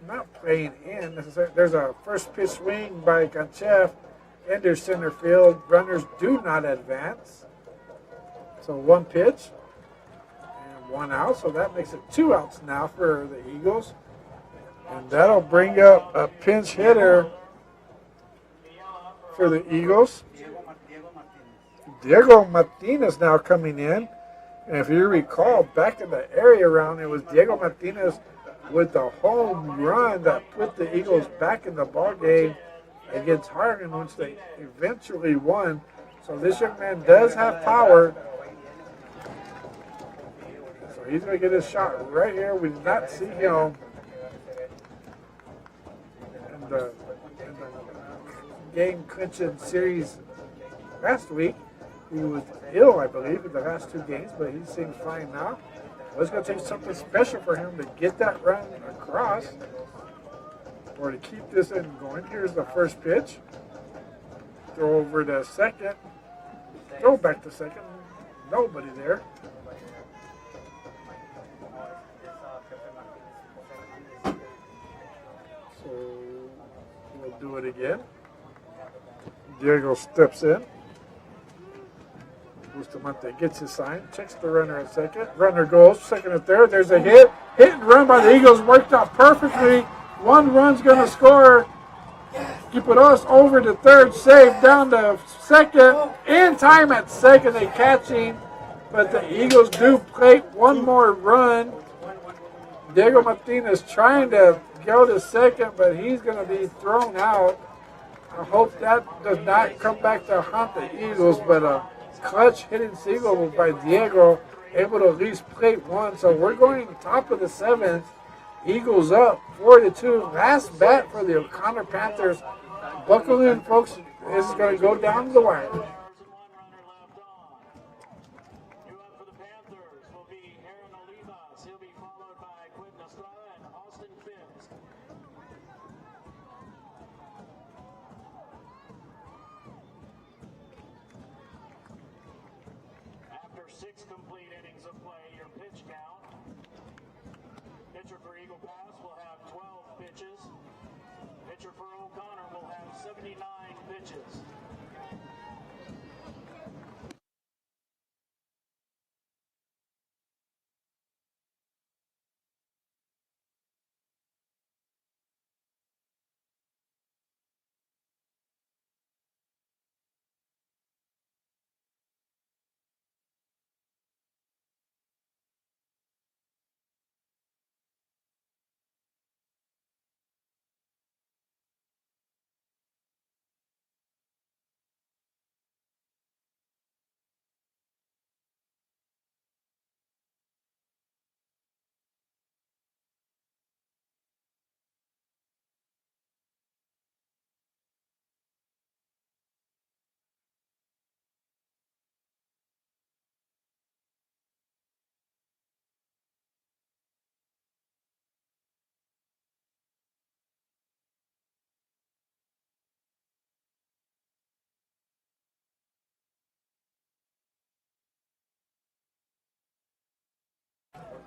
not playing in necessarily. There's a first pitch swing by Kanchev into center field. Runners do not advance. So one pitch and one out. So that makes it 2 outs now for the Eagles. And that'll bring up a pinch hitter for the Eagles. Diego Martinez now coming in. And if you recall, back in the area round, it was Diego Martinez with the home run that put the Eagles back in the ball game against Hargan, which they eventually won. So this young man does have power. So he's going to get his shot right here. We did not see him in the game clinching series last week. He was ill, I believe, in the last 2 games, but he seems fine now. Well, it's going to take something special for him to get that run across or to keep this in going. Here's the first pitch. Throw over to second. Throw back to second. Nobody there. So we'll do it again. Diego steps in. Bustamante gets his sign, checks the runner at second. Runner goes, second and third. There's a hit. Hit and run by the Eagles worked out perfectly. 1 run's going to score. Keep it us over to third, save down to second. In time at second, they catching. But the Eagles do plate 1 more run. Diego Martinez trying to go to second, but he's going to be thrown out. I hope that does not come back to haunt the Eagles, but clutch hitting single by Diego, able to at least plate 1. So we're going top of the 7th. Eagles up 4-2. Last bat for the O'Connor Panthers. Buckle in, folks. This is going to go down to the wire. New up for the Panthers will be Aaron Olivas. He'll be followed by Quentin Estrada and Austin Phipps. After 6 complete innings of play, your pitch count. Pitcher for Eagle Pass will have 12 pitches. Pitcher for O'Connor will have 79 pitches.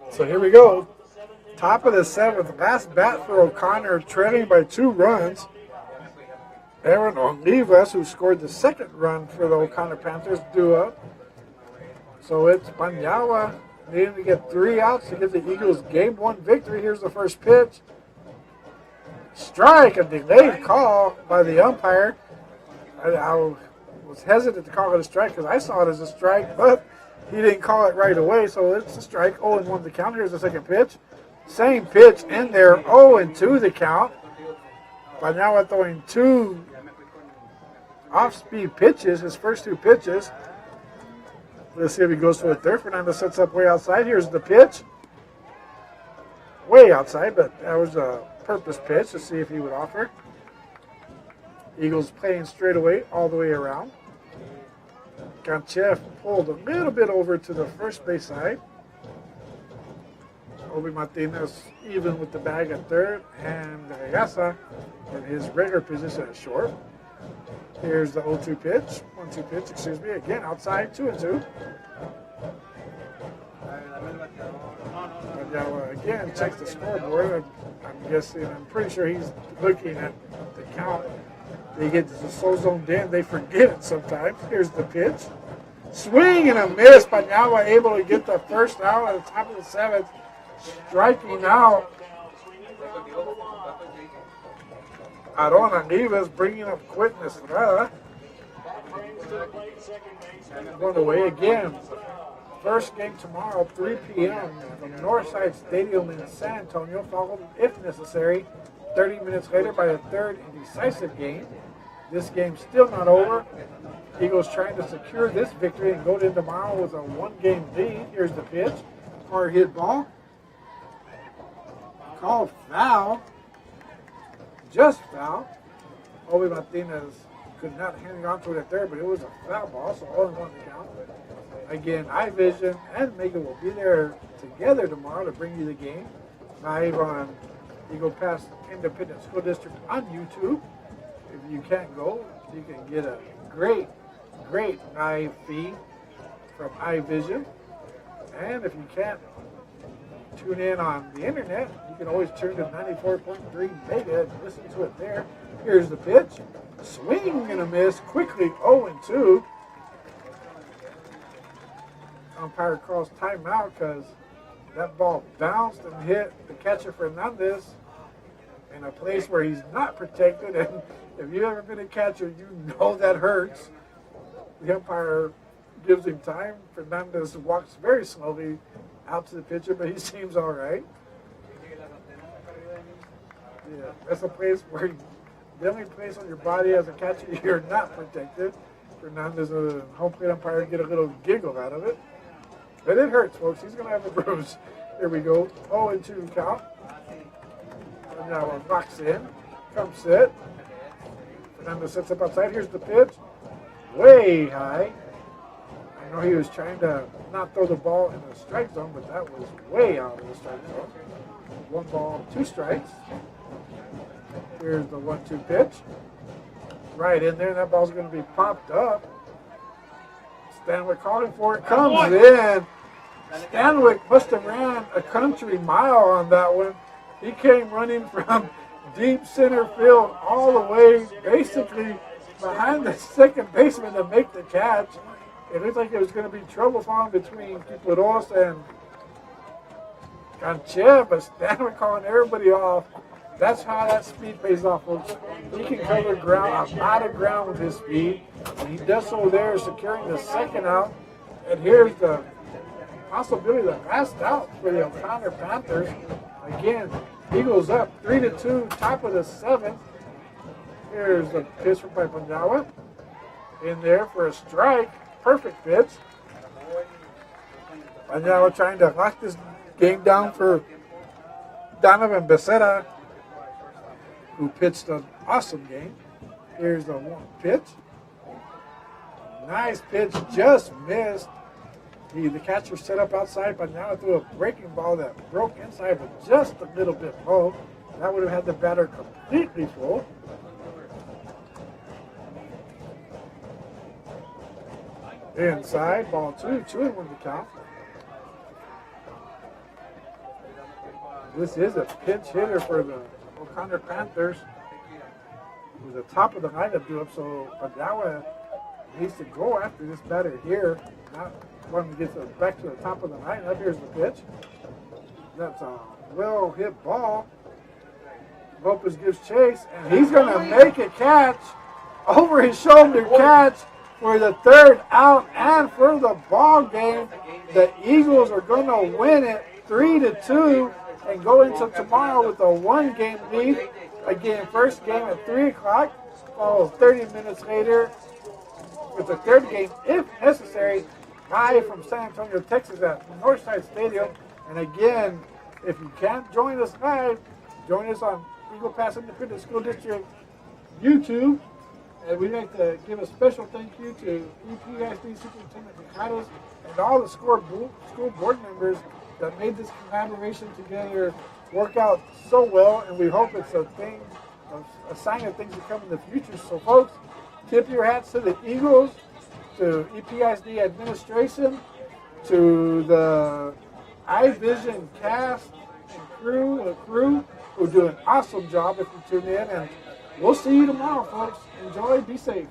So here we go. Top of the 7th. Last bat for O'Connor, trailing by 2 runs. Aaron Olivas, who scored the 2nd run for the O'Connor Panthers, due up. So it's Banyawa needing to get 3 outs to give the Eagles Game 1 victory. Here's the first pitch. Strike, a delayed call by the umpire. I was hesitant to call it a strike because I saw it as a strike, but he didn't call it right away, so it's a strike. 0-1 the count. Here's the second pitch. Same pitch in there. 0-2 the count. But now we're throwing 2 off-speed pitches, his first 2 pitches. Let's see if he goes to a third. Fernandez sets up way outside. Here's the pitch. Way outside, but that was a purpose pitch to see if he would offer. Eagles playing straight away, all the way around. Ganchev pulled a little bit over to the first base side. Obi Martinez even with the bag at third, and Ayasa in his regular position at short. Here's the 0-2 pitch, 1-2 pitch, excuse me, again outside, 2-2. Now, again, checks the scoreboard. I'm guessing, I'm pretty sure he's looking at the count. They get so zoned in, they forget it sometimes. Here's the pitch. Swing and a miss, but now we're able to get the first out at the top of the seventh. Striking out. Arona Rivas bringing up Quentin Estrada. Going away again. First game tomorrow, 3 p.m. from Northside Stadium in San Antonio, followed, if necessary, 30 minutes later by a third and decisive game. This game's still not over. Eagles trying to secure this victory and go to tomorrow with a one-game lead. Here's the pitch. Hard hit ball. Called foul. Just foul. Obi Martinez could not hang on to it at third, but it was a foul ball, so only one to count. Again, iVision and Mega will be there together tomorrow to bring you the game. Live on Eagle Pass Independent School District on YouTube. If you can't go, you can get a great live feed from iVision. And if you can't tune in on the internet, you can always turn to 94.3 Mega and listen to it there. Here's the pitch. Swing and a miss. Quickly 0-2. Umpire calls timeout because that ball bounced and hit the catcher Fernandez in a place where he's not protected. And if you've ever been a catcher, you know that hurts. The umpire gives him time. Fernandez walks very slowly out to the pitcher, but he seems all right. Yeah, that's a place where the only place on your body as a catcher you're not protected. Fernandez and the home plate umpire get a little giggle out of it. But it hurts, folks. He's going to have a bruise. Here we go. 0-2 count. And now one knocks in. Comes set. Fernandez sets up outside. Here's the pitch. Way high. I know he was trying to not throw the ball in the strike zone, but that was way out of the strike zone. 1 ball, 2 strikes. Here's the 1-2 pitch. Right in there. That ball's going to be popped up. Stanwyck calling for it. Comes in. Stanwyck must have ran a country mile on that one. He came running from deep center field all the way, basically behind the second baseman to make the catch. It looked like it was going to be trouble for him between Kipuros and Ganchev, but Stanwyck calling everybody off. That's how that speed pays off, folks. He can cover ground, a lot of ground with his speed. And he does so there, securing the second out. And here's the possibility of the last out for the O'Connor Panthers. Again, Eagles up 3-2, top of the seventh. Here's the pitch from Panjawa. In there for a strike. Perfect pitch. Panjawa trying to lock this game down for Donovan Becerra, who pitched an awesome game. Here's the 1 pitch. Nice pitch, just missed. The catcher set up outside, but now threw a breaking ball that broke inside, but just a little bit low. That would have had the batter completely full. Inside, ball 2, 2-1 to count. This is a pinch hitter for the O'Connor Panthers. With the top of the lineup due up, so Padawa needs to go after this batter here. Not wanting to get back to the top of the lineup. Here's the pitch. That's a well hit ball. Lopez gives chase, and he's going to make a catch. Over his shoulder catch for the third out and for the ball game. The Eagles are going to win it 3-2 and go into tomorrow with a 1-game lead. Again, first game at 3 o'clock, followed 30 minutes later with the third game, if necessary, live from San Antonio, Texas at Northside Stadium. And again, if you can't join us live, join us on Eagle Pass Independent School District YouTube And we'd like to give a special thank you to EPHS Superintendent Michalos and all the school board members that made this collaboration together work out so well. And we hope it's a sign of things to come in the future. So, folks, tip your hats to the Eagles, to EPHS administration, to the iVision cast and crew who do an awesome job if you tune in. And we'll see you tomorrow, folks. Enjoy. Be safe.